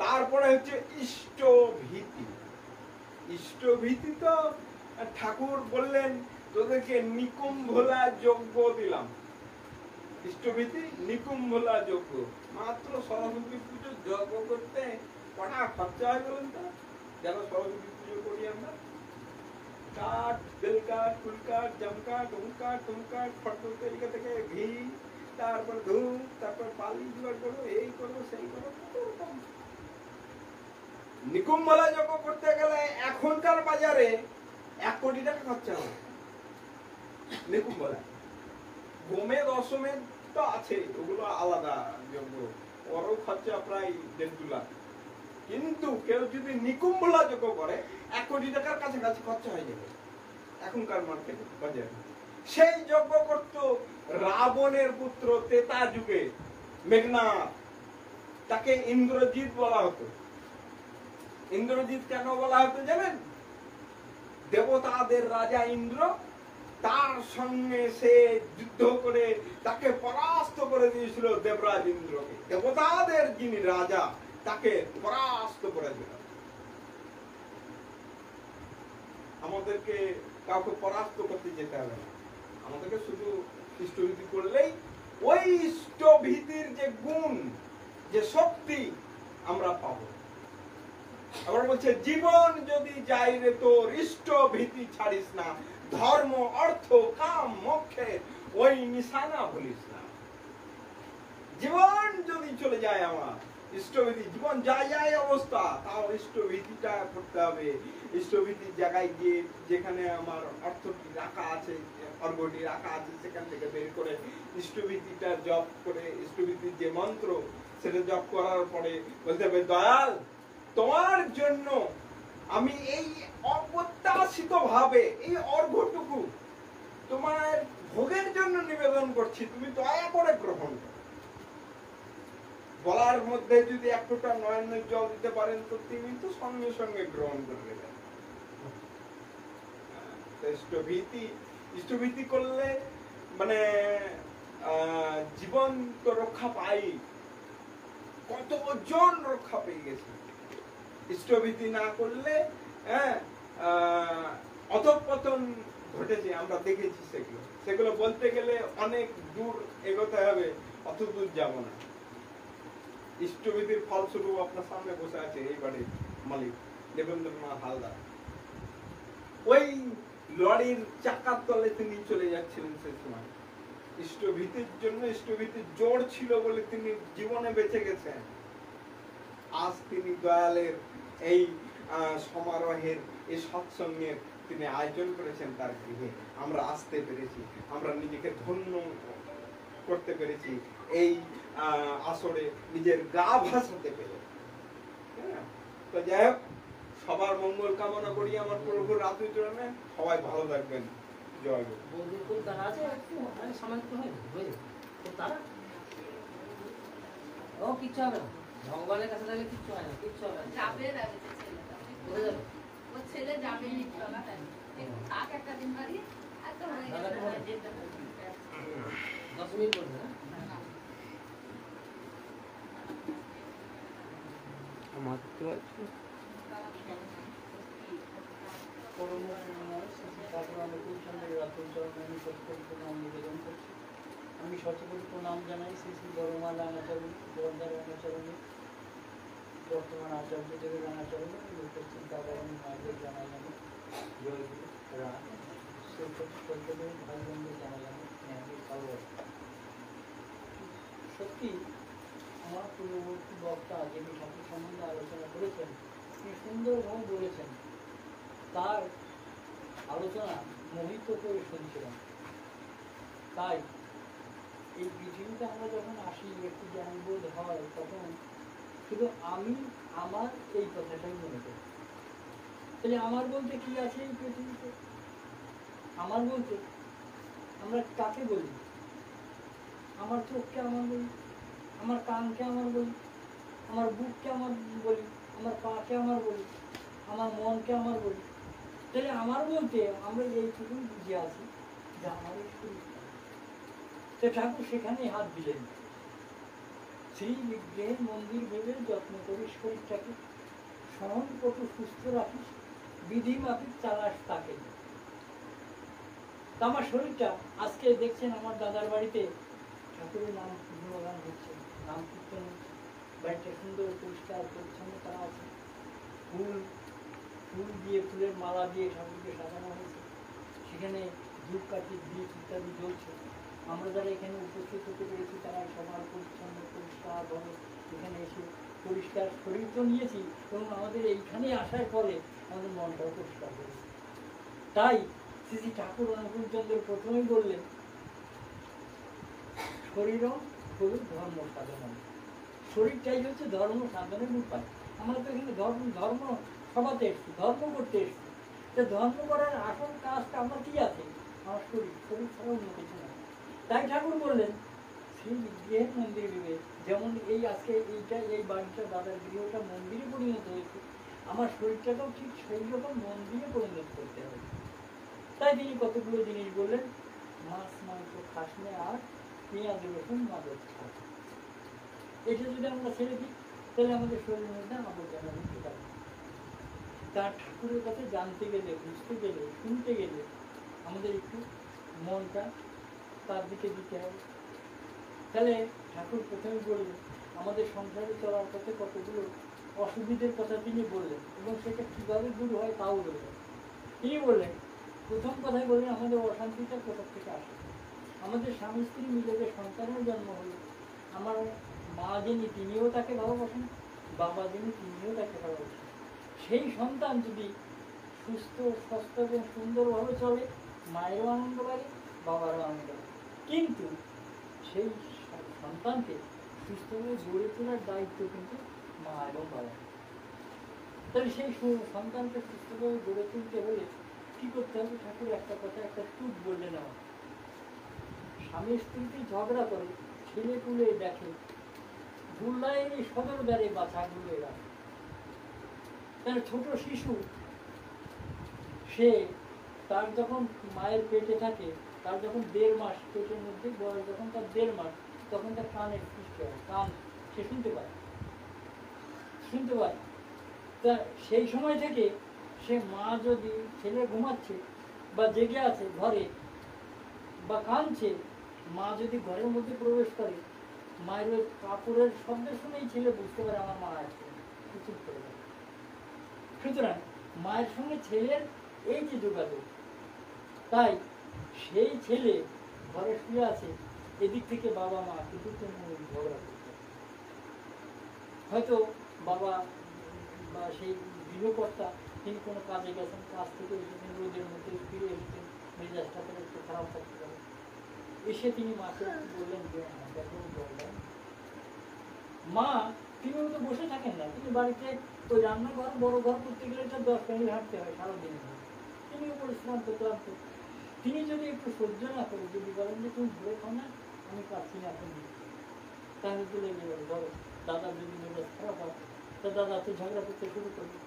তারপরে হচ্ছে ইষ্টভীতি। ইষ্টভীতি তো ঠাকুর বললেন তোদেরকে নিকুম্ভলা যজ্ঞ দিলাম। ইষ্টভীতি নিকুম্ভলা যজ্ঞ, মাত্র সরস্বতী পুজো যজ্ঞ করতে কটা খরচা হয় বলেন তো? যারা সরস্বতী পুজো করি আমরা, কাঠ, বেল কাঠ, ফুল কাঠ, জাম কাঠ, কাঠ, ফটো তৈরি থেকে ঘি, তারপর ধূপ, তারপর পালি জোগাড় করো, এই করো সেই করো। নিকুম্ভলা যজ্ঞ করতে গেলে এখনকার বাজারে 1 কোটি টাকা খরচা হয়। নিকুম্ভলা গোমে দশমে তো আছে, ওগুলো আলাদা যজ্ঞ, ওরও খরচা প্রায় 1.5 লাখ। কিন্তু কেউ যদি নিকুম্ভলা যজ্ঞ করে 1 কোটি টাকার কাছাকাছি খরচা হয়ে যাবে এখনকার মার্কেটে বাজারে। সেই যজ্ঞ করত রাবণের পুত্র ত্রেতা যুগে মেঘনাদ, তাকে ইন্দ্রজিৎ বলা হতো। ইন্দ্রজিৎ কেন বলা হতো জানেন? দেবতাদের রাজা ইন্দ্র, তার সঙ্গে সে যুদ্ধ করে তাকে পরাস্ত করে দিয়েছিল দেবরাজ ইন্দ্রকে। দেবতাদের যিনি রাজা, তাকে পরাস্ত করেছিল। আমাদেরকে কাউকে পরাস্ত করতে যেতে হবে না, আমাদেরকে শুধু ইষ্টভীতি করলেই ওই ইষ্টভীতির যে গুণ, যে শক্তি আমরা পাবো। আবার বলছে জীবন যদি যাই রে তোর ইষ্টভীতি ছাড়িস না, ধর্ম অর্থ কাম মোক্ষে ওই নিশানা ভুলিস না। জীবন যদি চলে যায় আমার, ইষ্টভীতি জীবন যায় অবস্থা, তাও ইষ্টভীতিটা করতে হবে। ইষ্টভীতির জায়গায় গিয়ে যেখানে আমার অর্থটি রাখা আছে, অর্ঘটি রাখা আছে, সেখান থেকে বের করে ইষ্টভীতিটা জপ করে, ইষ্টভীতির যে মন্ত্র সেটা জপ করার পরে বলতে হবে, দয়াল তোমার জন্য আমি এই অপ্রত্যাশিত ভাবে এই অর্ঘটুকু তোমার ভোগের জন্য নিবেদন করছি, তুমি দয়া করে গ্রহণ করো। বলার মধ্যে যদি 1 ফোঁটা নয়নের জল দিতে পারেন তো তিনি তো সঙ্গে সঙ্গে গ্রহণ করে নেবেন। ইষ্টভীতি করলে মানে জীবন তো রক্ষা পাই, কতজন রক্ষা পেয়ে গেছে। ইষ্টভীতি না করলে অধঃপতন ঘটেছে, আমরা দেখেছি। সেগুলো বলতে গেলে অনেক দূর এগোতে হবে, অত দূর যাব না। ইষ্টভীতির ফলস্বরূপ আপনার সামনে বসে আছে এই বাড়ির মালিক দেবেন্দ্রনাথ হালদার। ওই লরির চাকার তলে তিনি চলে যাচ্ছিলেন সে সময়। ইষ্টভীতির জন্য, ইষ্টভীতির জোর ছিল বলে তিনি জীবনে বেঁচে গেছেন। আজ তিনি দয়ালের এই সমারোহের, এই সৎসঙ্গের তিনি আয়োজন করেছেন তার গৃহে। আমরা আসতে পেরেছি, আমরা নিজেকে ধন্য করতে পেরেছি এই আসরে, নিজের গা ভাসাতে পেরে। তো যাই হোক, সবার মঙ্গল কামনা করি আমার প্রভুর রাত্রি চরণে। সবাই ভালো থাকবেন। জয় গুরু। বৌদির কোন তারা আছে একটু সামান্য হয় বুঝলি তো তারা ও কিচ্ছু হবে না, ভগবানের কাছে থাকলে কিচ্ছু হয় না, কিচ্ছু হবে না। যাবে লাগছে ছেলেটা। কোথায় যাবে? ও ছেলে যাবে নিচতলা তাই। থাক একটা দিন বাড়ি আর তো হয়ে গেছে যেতে হবে। 10 মিনিট পড়বে না আমার তো আমি সচেতন প্রণাম জানাই শ্রী শ্রী বড়মা রাঙাচারী, জোরদার রাঙাচারণী, বর্তমান আচার্যদেবের রাঙাচারণী, উপস্থিত দাদারাম মায়েদের জানা জানি, জয় গুরু রাম সৈকতের ভাই বোনদের জানা জানি, ভালোবাসা। সত্যি আমার পূর্ববর্তী বক্তা যিনি ঠাকুর সম্বন্ধে আলোচনা করেছেন, তিনি সুন্দরভাবে বলেছেন। তার আলোচনা মোহিত করে শুনছিলাম। তাই এই পৃথিবীতে আমরা যখন আসি, একটু জ্ঞানবোধ হয়, তখন শুধু আমি আমার এই কথাটাই মনে করি। তাহলে আমার বলতে কি আছে এই পৃথিবীতে? আমার বলতে আমরা কাকে বলি? আমার চোখকে আমার বলি, আমার কানকে আমার বলি, আমার বুককে আমার বলি, আমার পাকে আমার বলি, আমার মনকে আমার বলি। তাহলে আমার বলতে আমরা এইটুকুই বুঝে আছি যে আমার শরীর। তো ঠাকুর সেখানে হাত দিলেন, শ্রী বিগ্রহের মন্দির ভেবে যত্ন করি শরীরটাকে, সহন কত সুস্থ রাখিস, বিধি মাফিক চালাস তাকে। তা আমার শরীরটা আজকে দেখছেন আমার দাদার বাড়িতে ঠাকুরের নাম গুণগান হচ্ছে, নাম কীর্তন হচ্ছে, বাড়িটা সুন্দর পরিষ্কার পরিচ্ছন্নতা আছে, ফুল দিয়ে, ফুলের মালা দিয়ে ঠাকুরকে সাজানো হয়েছে, সেখানে ধূপকাঠি দীপ ইত্যাদি জ্বলছে। আমরা যারা এখানে উপস্থিত হতে পেরেছি তারা সবার পরিচ্ছন্ন পরিষ্কার ভাবে এখানে এসে পরিষ্কার শরীর তো নিয়েছি, এবং আমাদের এইখানে আসার পরে আমাদের মনটাও পরিষ্কার হয়েছে। তাই শ্রী শ্রী ঠাকুর অনুকূলচন্দ্র প্রথমেই বললেন, শরীরও হল ধর্ম সাধন। শরীরটাই হচ্ছে ধর্ম সাধনের উপায়। আমরা তো এখানে ধর্ম সভাতে এসছি, ধর্ম করতে এসছি। তো ধর্ম করার আসল কাজটা আমার কি আছে? আমার শরীর ছাড়া অন্য কিছু না। তাই ঠাকুর বললেন সেই গৃহের মন্দির ভেবে, যেমন এই আজকে এই বাড়িটা দাদার গৃহটা মন্দিরে পরিণত হয়েছে, আমার শরীরটাকেও ঠিক সেই রকম মন্দিরে পরিণত করতে হবে। তাই তিনি কতগুলো জিনিস বললেন, মাছ মাংস খাস না, আর পেঁয়াজ রসুন মাদক খাস। এটা যদি আমরা ছেড়ে দিই তাহলে আমাদের শরীরের মধ্যে আবর্জনা ঢুকতে পারে। তার ঠাকুরের কাছে জানতে গেলে, বুঝতে গেলে, শুনতে গেলে আমাদের একটু মনটা তার দিকে দিতে হবে। তাহলে ঠাকুর প্রথমে বললেন আমাদের সংসারে চলার পথে কতগুলো অসুবিধার কথা তিনি বললেন, এবং সেটা কীভাবে দূর হয় তাও বললেন। তিনি বললেন, প্রথম কথাই বললেন আমাদের অশান্তিটা কোথা থেকে আসে। আমাদের স্বামী স্ত্রী মিলে যে সন্তানের জন্ম হলো, আমার মা যিনি তিনিও তাকে ভালোবাসেন, বাবা যিনি তিনিও তাকে ভালোবাসেন। সেই সন্তান যদি সুস্থ স্বাস্থ্য এবং সুন্দরভাবে চলে, মায়েরও আনন্দ পায়, বাবারও আনন্দ পায়। কিন্তু সেই সন্তানকে সুস্থভাবে গড়ে তোলার দায়িত্ব কিন্তু মা এবং বাবা। তাহলে সেই সন্তানকে সুস্থভাবে গড়ে তুলতে হলে কি করতে হবে? ঠাকুর একটা কথা, একটা টুক বললেন আমার, স্বামী স্ত্রীকে ঝগড়া করে, ছেলে পুলে দেখে, ধুলাইয়ের সদর দ্বারে বাচ্চাগুলো এরা। তাহলে ছোট শিশু, সে তার যখন মায়ের পেটে থাকে, তার যখন 1.5 মাস পেটের মধ্যে বয়স, যখন তার 1.5 মাস, তখন তার কানের সৃষ্টি হয়, কান সে শুনতে পায়। তা সেই সময় থেকে সে মা যদি, ছেলে ঘুমাচ্ছে বা জেগে আছে ঘরে বা কাঁদছে, মা যদি ঘরের মধ্যে প্রবেশ করে, মায়ের ওই কাপড়ের শব্দ শুনেই ছেলে বুঝতে পারে আমার মা আসছে, চুপ করে দেয়। সুতরাং মায়ের সঙ্গে ছেলের এই যে যোগাযোগ, তাই সেই ছেলে ঘরে শুয়ে আছে, এদিক থেকে বাবা মা কিন্তু কোনো ঝগড়া করছে। হয়তো বাবা বা সেই গৃহকর্তা তিনি কোনো কাজে গেছেন, কাজ থেকে এসেছেন, রোদের মধ্যে ফিরে এসেছেন, মেজাজটা তার একটু খারাপ থাকতে পারে। এসে তিনি মাকে বললেন যে দেখো জল দাও। মা তিনি তো বসে থাকেন না, তিনি বাড়িতে ওই রান্নাঘর বড় ঘর করতে গেলে তো 10 মিনিট হাঁটতে হয় সারাদিন। তিনিও পরিশ্রান্ত ক্লান্ত। তিনি যদি একটু সহ্য না করে যদি বলেন যে তুমি ঘুরে খাও না, আমি পাচ্ছি না এখন দিচ্ছি, তাহলে তো লেগে যাবে। ধরো দাদা যদি মেজাজ খারাপ হয় তা দাদা তো ঝগড়া করতে শুরু করবে,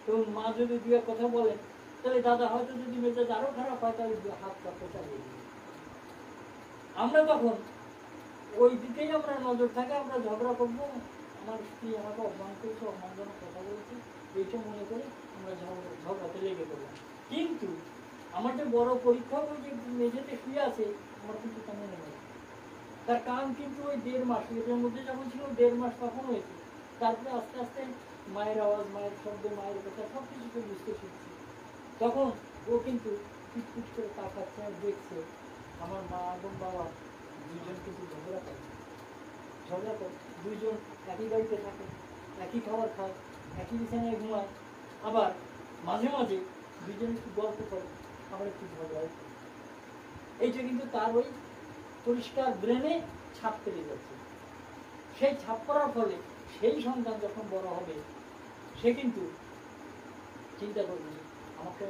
এবং মা যদি দু এক কথা বলেন তাহলে দাদা হয়তো যদি মেজাজ আরো খারাপ হয় তাহলে হাত কাপড় চালিয়ে দেবে। আমরা তখন ওই দিকেই আমরা নজর থাকে, আমরা ঝগড়া করবো, আমার স্ত্রী আমাকে অপমান করেছে, অপমানজনক কথা বলেছে, এইটা মনে করে আমরা ঝগড়াতে লেগে পড়লাম। কিন্তু আমার যে বড় পরীক্ষা, ওই যে মেঝেতে শুয়ে আছে, আমার কিন্তু তা মনে নেই। তার কারণ কিন্তু ওই 1.5 মাস, এটার মধ্যে যখন ছিল 1.5 মাস তখন হয়েছে। তারপরে আস্তে আস্তে মায়ের আওয়াজ, মায়ের শব্দ, মায়ের কথা সব কিছুকে বুঝতে শিখছি। তখন ও কিন্তু পিটপিট করে তাকাচ্ছে আর দেখছে আমার মা এবং বাবা দুজন কিন্তু ঝগড়া করে। দুইজন একই বাড়িতে থাকে, একই খাবার খায়, একই বিছানায় ঘুমায়, আবার মাঝে মাঝে দুজন একটু গল্প করে, আবার একটু ঝগড়া। এইটা কিন্তু তার ওই পরিষ্কার ব্রেনে ছাপ পেয়ে যাচ্ছে। সেই ছাপ পড়ার ফলে সেই সন্তান যখন বড় হবে সে কিন্তু চিন্তা করবে আমাকে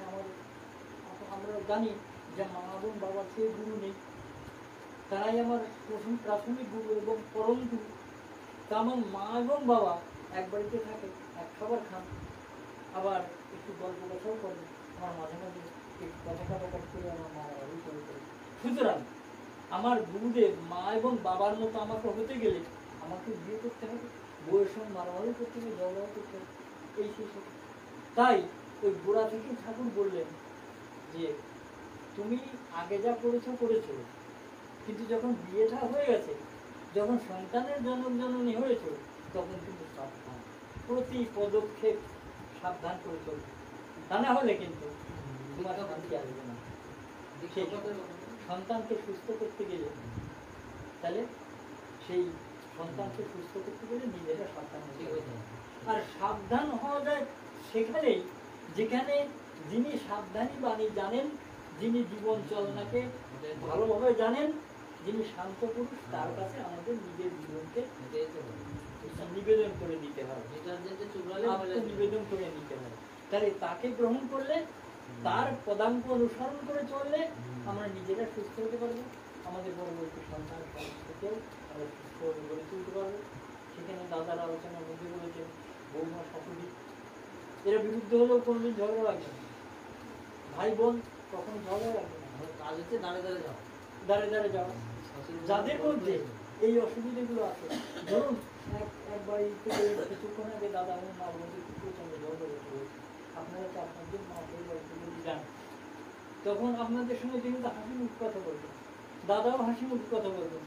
আমরা জানি যে মা এবং বাবার চেয়ে গুরু নেই, তারাই আমার প্রথম প্রাথমিক গুরু এবং পরম গুরু। তেমন মা এবং বাবা এক বাড়িতে থাকে, এক খাবার খান, আবার একটু গল্প কথাও করেন, আমার মাঝে মাঝে একটু কথা কাটাকাটি করে আমার মা বাবারই করে করে। সুতরাং আমার গুরুদেব মা এবং বাবার মতো আমাকে হতে গেলে আমাকে বিয়ে করতে হবে, বউয়ের সঙ্গে মারামারি করতে হবে, ঝগড়া করতে হবে, এই শেষ। তাই ওই গোড়া থেকে ঠাকুর বললেন যে তুমি আগে যা করেছো, কিন্তু যখন বিয়েটা হয়ে গেছে, যখন সন্তানের জননী হয়েছে, তখন কিন্তু সাবধান, প্রতি পদক্ষেপ সাবধান করে চলবে, তা না হলে কিন্তু তোমার শান্তি আসবে না। সন্তানকে সুস্থ করতে গেলে, তাহলে সেই সন্তানকে সুস্থ করতে গেলে নিজেরা সাবধান হতে হবে। আর সাবধান হওয়া যায় সেখানেই যেখানে যিনি সাবধানী বাণী জানেন, যিনি জীবন চলনাকে ভালোভাবে জানেন, যিনি শান্ত পুরুষ, তার কাছে আমাদের নিজের জীবনকে নিবেদন করে দিতে হয়, নিবেদন করে নিতে হয়। তাহলে তাকে গ্রহণ করলে, তার পদাঙ্ক অনুসরণ করে চললে আমরা নিজেরা সুস্থ হতে পারবো, আমাদের পরবর্তী সন্তান সংস্কৃতিও আমরা সুস্থ গড়ে তুলতে পারবো। সেখানে দাদার আলোচনার মধ্যে বলেছেন বৌমা শাশুড়ি এরা বিরুদ্ধে হলেও কোনোদিন ঝগড়া লাগবে না, ভাই বোন কখনো ঝগড়া লাগবে না, কাজ হচ্ছে দাঁড়ে দাঁড়ে যাও, দাঁড়ে দাঁড়ে যাওয়া। যাদের মধ্যে এই অসুবিধাগুলো আছে, ধরুন এক বাড়ি থেকে কিছুক্ষণ আগে দাদা এবং মার মধ্যে প্রচন্ড ঝগড়া হয়েছে, আপনারা 4-5 জন মা সেই বাড়িতে যদি যান, তখন আপনাদের সঙ্গে কিন্তু হাসি মুখ কথা বলবেন, দাদাও হাসি মুখ কথা বলবেন।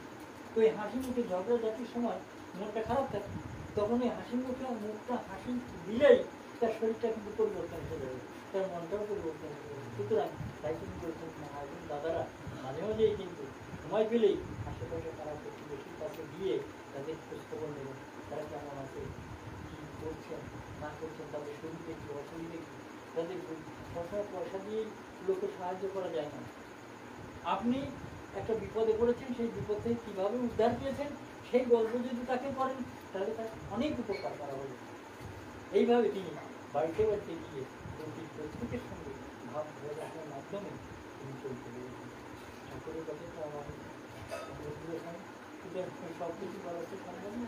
তো এই হাসি মুখে ঝগড়া জাতির সময় মনটা খারাপ থাকে, তখন এই হাসি মুখে মুখটা হাসি দিলেই তার শরীরটা কিন্তু পরিবর্তন হয়ে যাবে, তার মনটাও পরিবর্তন হয়ে যাবে। সুতরাং তাই কিন্তু বলছেন মা এবং দাদারা মাঝে মাঝেই কিন্তু সময় পেলেই আশেপাশে তারা প্রতিবেশীর কাছে গিয়ে তাদের খোঁজখবর নেবেন, তারা কেমন আছে, কি করছেন না করছেন, তাদের শরীরে কি অসুবিধে কি। তাদের সবসময় পয়সা দিয়েই লোকে সাহায্য করা যায় না। আপনি একটা বিপদে পড়েছেন, সেই বিপদ থেকে কীভাবে উদ্ধার পেয়েছেন সেই গল্প যদি তাকে করেন তাহলে তার অনেক উপকার করা হবে। এইভাবে তিনি বাড়িতে বাড়িতে গিয়ে প্রত্যেকের সঙ্গে ভাব ধরে রাখার মাধ্যমে তিনি চলতে পেরেছেন। ঠাকুরের কাছে তো আমাদের সব কিছু বলার তো সম্ভব না,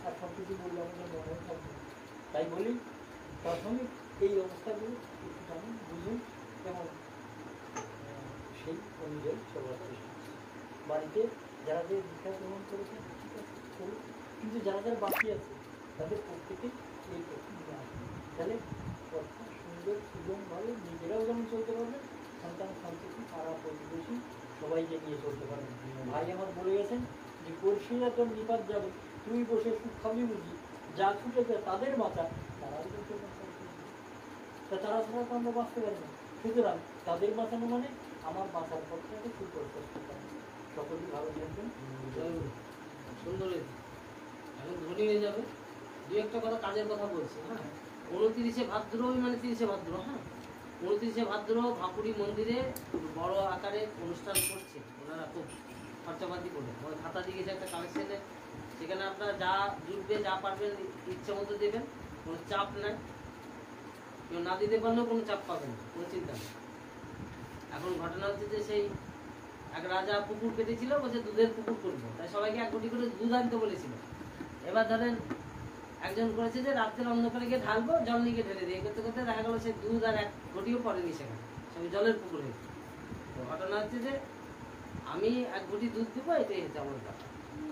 আর সব কিছু বললে আমাদের মনে থাকবে। তাই বলি প্রাথমিক এই অবস্থাগুলো একটু জানুন, বুঝুন এবং সেই অনুযায়ী চলার চেষ্টা বাড়িতে যারা যে দীক্ষা গ্রহণ করেছেন ঠিক আছে করুন, কিন্তু যারা যারা বাকি আছে তাদের প্রত্যেকেই এই প্রক্রিয়া আসবে, তাহলে কথা সুন্দর সুগমভাবে নিজেরাও যেমন চলতে পারবেন, সন্তান সন্ততি পাড়া প্রতিবেশী সবাইকে নিয়ে চলতে পারবেন। ভাই আমার বলে গেছেন যে পড়শিরা তোর নিপাত যাবে, তুই বসে সুখ খাবি বুঝি, যা ছুটেছে তাদের বাঁচা, তারাই তো তা তারা ছাড়া তো আমরা বাঁচতে পারি না। সুতরাং তাদের বাঁচানো মানে আমার বাঁচার পক্ষে একটা সুপ্রশস্ত করেন। সকলেই ভালো থাকবেন। সুন্দর হয়েছে। এখন ধনী হয়ে যাবে। দু একটা কথা কাজের কথা বলছি, হ্যাঁ। 29শে ভাদ্র মানে 30শে ভাদ্র, হ্যাঁ। 29শে ভাদ্র ভাকুড়ি মন্দিরে বড় আকারে অনুষ্ঠান করছে ওনারা, খুব খরচাপাতি করে। আমাদের খাতা দিয়ে গেছে একটা কালেকশনে, সেখানে আপনারা যা জুটবে যা পারবেন ইচ্ছে মতো দেবেন, কোনো চাপ নাই। কেউ না দিতে পারলেও কোনো চাপ পাবেন না, কোনো চিন্তা নেই। এখন ঘটনা হচ্ছে যে সেই এক রাজা পুকুর কেটেছিল, বলছে দুধের পুকুর করবো, তাই সবাইকে 1 কোটি করে দুধ আনতে বলেছিল। এবার ধরেন একজন করেছে যে রাত্রের অন্ধকারে গিয়ে ঢালবো, জল নিয়ে ঢেলে দিয়ে করতে করতে দেখা গেলো সে দুধ আর 1 ঘটিও পড়েনি সেখানে, সবই জলের পুকুর হয়েছে। তো ঘটনা হচ্ছে যে আমি 1 ঘটি দুধ দিব, এটাই হচ্ছে আমার ব্যাপার,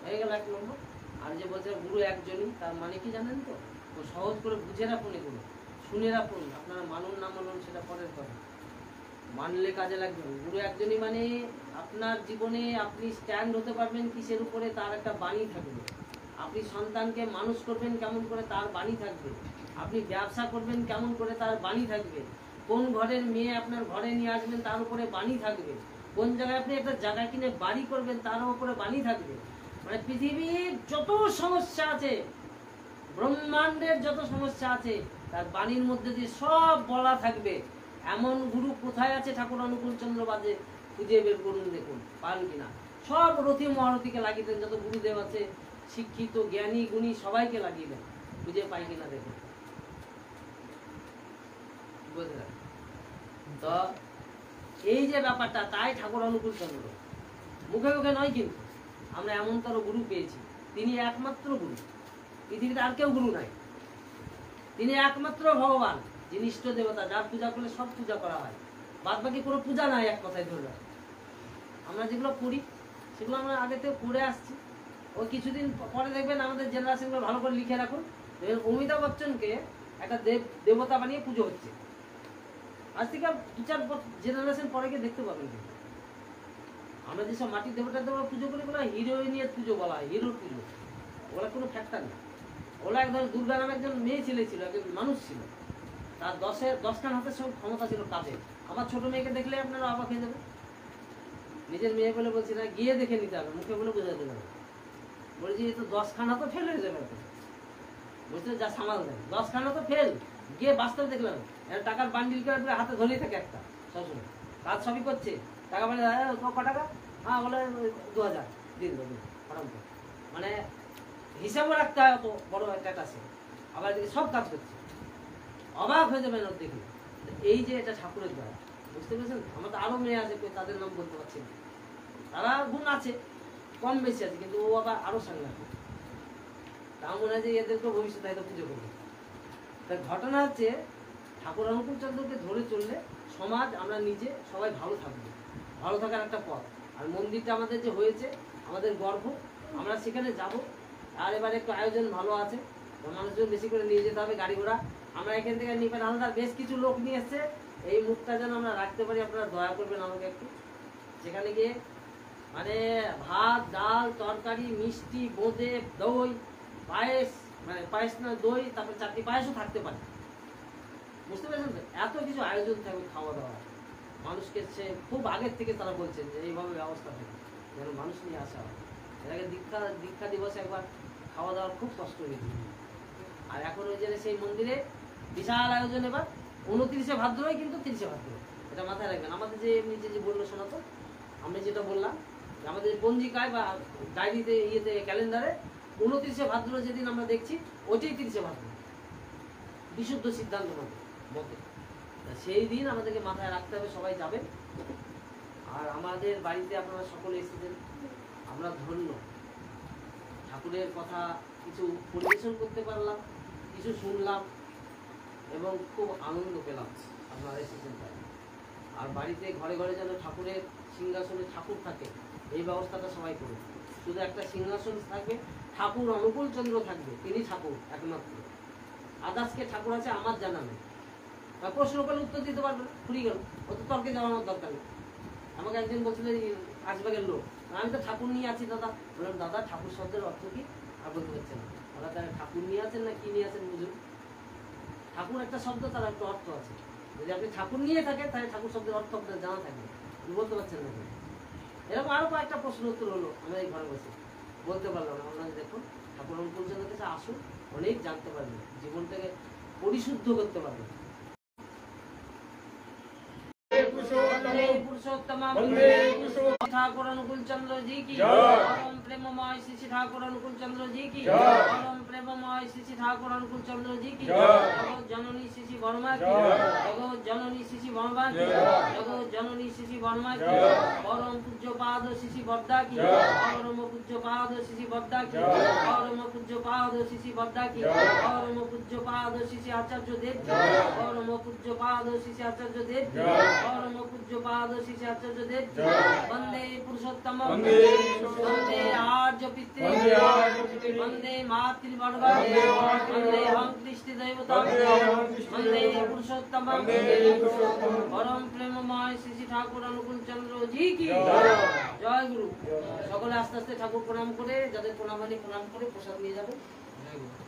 হয়ে গেল 1 নম্বর। আর যে বলছে গুরু একজনই, তার মানে কি জানেন তো? ও সহজ করে বুঝে রাখুন, এগুলো শুনে রাখুন, আপনারা মানুন না মানুন সেটা পরের কথা, মানলে কাজে লাগবে। গুরু একজনই মানে আপনার জীবনে আপনি স্ট্যান্ড হতে পারবেন কিসের উপরে, তার একটা বাণী থাকবে। আপনি সন্তানকে মানুষ করবেন কেমন করে, তার বাণী থাকবে। আপনি ব্যবসা করবেন কেমন করে, তার বাণী থাকবে। কোন ঘরের মেয়ে আপনার ঘরে নিয়ে আসবেন, তার উপরে বাণী থাকবে। কোন জায়গায় আপনি একটা জায়গা কিনে বাড়ি করবেন, তার উপরে বাণী থাকবে। মানে পৃথিবীর যত সমস্যা আছে, ব্রহ্মাণ্ডের যত সমস্যা আছে, তার বাণীর মধ্যে দিয়ে সব বলা থাকবে। এমন গুরু কোথায় আছে ঠাকুর অনুকূল চন্দ্র বাদে, খুঁজে বের করুন, দেখুন পান কিনা। সব রথি মহারথীকে লাগিয়ে দেন, যত গুরুদেব আছে শিক্ষিত জ্ঞানী গুণী সবাইকে লাগিয়ে দেন, খুঁজে পাই কিনা দেখুন, বুঝলেন তো? এই যে ব্যাপারটা, তাই ঠাকুর অনুকূল চন্দ্র মুখে মুখে নয়, কিন্তু আমরা এমনতর গুরু পেয়েছি, তিনি একমাত্র গুরু, পৃথিবীতে আর কেউ গুরু নাই। তিনি একমাত্র ভগবান, যিনি ইষ্ট দেবতা, যার পূজা করলে সব পূজা করা হয়, বাদ বাকি কোনো পূজা নাই এক কথায় ধরে। আমরা যেগুলো করি সেগুলো আমরা আগে থেকে করে আসছি। ওই কিছুদিন পরে দেখবেন আমাদের জেনারেশনগুলো ভালো করে লিখে রাখুন, অমিতাভ বচ্চনকে একটা দেবতা বানিয়ে পুজো হচ্ছে। আজ থেকে 2-4 জেনারেশন পরে গিয়ে দেখতে পাবেন। কিন্তু আমরা যেসব মাটির দেবতা পুজো করি, ওগুলো হিরোইনের পুজো বলা হয়, হিরোর পুজো। ওগুলো কোনো ফ্যাক্টর নেই। ওগুলো একদম দুর্গা নামে একজন মেয়ে ছেলে ছিল, একজন মানুষ ছিল, তার 10 হাতের সব ক্ষমতা ছিল কাজে। আমার ছোট মেয়েকে দেখলে আপনারা অবাক হয়ে যাবে। নিজের মেয়ে বলে বলছি না, গিয়ে দেখে নিতে হবে, মুখে বলে বোঝাতে যাবে। বলছি তো 10 খানা তো ফেল হয়ে যাবে, বুঝতে যা সামাল দেয় 10 খানা তো ফেল। গিয়ে বাস্তবে দেখলাম টাকার বান্ডিল করে হাতে ধরেই থাকে একটা, সবসময় কাজ সবই করছে, টাকা মানে ক টাকা, হ্যাঁ বলে 2000 দিন দেবে, মানে হিসাবও রাখতে হয়, অত বড় একটা আছে, আবার এদিকে সব কাজ করছে, অবাক হয়ে যাবেন ওর দেখে। এই যে এটা ঠাকুরের দ্বারা, বুঝতে পেরেছেন? আমার তো আরো মেয়ে আছে, তাদের নাম বলতে পারছি না, তারা গুণ আছে কম বেশি আছে, কিন্তু ও আবার আরো সাংঘাতিক। তা মনে হয় যে এদেরকে ভবিষ্যতে হয়তো পুজো করবে। তার ঘটনা হচ্ছে ঠাকুর অনুকূল চন্দ্রকে ধরে চললে সমাজ, আমরা নিজে সবাই ভালো থাকবো, ভালো থাকার একটা পথ। আর মন্দিরটা আমাদের যে হয়েছে, আমাদের গর্ব, আমরা সেখানে যাব। আর এবারে একটু আয়োজন ভালো আছে, মানুষজন বেশি করে নিয়ে যেতে হবে, গাড়ি ঘোড়া। আমরা এখান থেকে নিপেন হালদার বেশ কিছু লোক নিয়ে এসছে, এই মুখটা যেন আমরা রাখতে পারি, আপনারা দয়া করবেন আমাকে একটু। সেখানে গিয়ে মানে ভাত, ডাল, তরকারি, মিষ্টি, বোঁদে, দই, পায়েস, মানে পায়েস না দই, তারপরে চাটনি পায়েসও থাকতে পারে, বুঝতে পেরেছেন তো? এত কিছু আয়োজন থাকবে খাওয়া দাওয়া। মানুষকে সে খুব আগের থেকে তারা বলছেন যে এইভাবে ব্যবস্থা থাকে, যেন মানুষ নিয়ে আসা হয়। এর আগে দীক্ষা দিবসে একবার খাওয়া দাওয়ার খুব কষ্ট হয়েছিল। আর এখন ওই যে সেই মন্দিরে বিশাল আয়োজন, এবার 29শে ভাদ্রই, কিন্তু 30শে ভাদ্র, এটা মাথায় রাখবেন। আমাদের যে এমনি যে বললো শোনাতো, আমি যেটা বললাম, আমাদের পঞ্জিকায় বা ডায়েরিতে, ইয়েতে, ক্যালেন্ডারে 29শে ভাদ্র যেদিন আমরা দেখছি, ওইটাই 30শে ভাদ্র, বিশুদ্ধ সিদ্ধান্ত মতে। সেই দিন আমাদেরকে মাথায় রাখতে হবে, সবাই যাবেন। আর আমাদের বাড়িতে আপনারা সকলে এসেছেন, আমরা ধন্য। ঠাকুরের কথা কিছু পরিবেশন করতে পারলাম, কিছু শুনলাম, এবং খুব আনন্দ পেলাম আপনারা এসেছেন তাই। আর বাড়িতে ঘরে ঘরে যেন ঠাকুরের সিংহাসনে ঠাকুর থাকে, এই ব্যবস্থাটা সবাই করুন। শুধু একটা সিংহাসন থাকবে, ঠাকুর অনুকূল চন্দ্র থাকবে, তিনি ঠাকুর একমাত্র। আদার্সকে ঠাকুর আছে আমার জানা নেই। প্রশ্ন করলে উত্তর দিতে পারবে না, ফুরিয়ে গেল, ও তো তর্কে যাওয়ার দরকার নেই। আমাকে একজন বলছিল আসবাগের লোক, আমি তো ঠাকুর নিয়ে আছি দাদা। বললাম দাদা ঠাকুর শব্দের অর্থ কি? আর বলতে পারছে না। ওরা তারা ঠাকুর নিয়ে আছেন না কি নিয়ে আছেন বুঝুন। ঠাকুর একটা শব্দ, তার একটা অর্থ আছে। যদি আপনি ঠাকুর নিয়ে থাকেন, তাহলে ঠাকুর শব্দের অর্থ আপনার জানা থাকবে। বলতে পারছেন না কেন? এরকম আরো কয়েকটা প্রশ্ন উত্তর হলো আমি এই ঘরে বসে বলতে পারলাম না। আপনারা দেখুন ঠাকুর অনুকূলচন্দ্রের কাছে আসুন, অনেক জানতে পারবেন, জীবনটাকে পরিশুদ্ধ করতে পারবেন। पुरुषोत्तम ठाकुर अनुकूल चंद्र जी की, परम प्रेममय श्री ठाकुर अनुकूल चंद्र जी की, परम प्रेममय श्री ठाकुर अनुकूल चंद्र जी की, जगत जननी श्री वर्मा की, जगत जननी श्री वर्मा की, जगत जननी श्री वर्मा की, परम पूज्य पाद श्री बद्दा की, परम पूज्य पाद श्री बद्दा की, परम पूज्य पाद श्री बद्दा की, परम पूज्य पाद श्री आचार्य देव की, परम पूज्य पाद श्री आचार्य देव की, परम पूज्य पाद श्री आचार्य देव की, वंदे पुरुषोत्तम, वंदे आर्य पितृ, वंदे मातृवर्गा, वंदे हम कृष्ण देवता, वंदे पुरुषोत्तम, परम प्रेममय श्री ठाकुर अनुकूल चंद्र जी की जय गुरु। সকলে আস্তে আস্তে ঠাকুর প্রণাম করে, যাদের প্রণাম হয়নি প্রণাম করে প্রসাদ নিয়ে যাবো। জয় গুরু।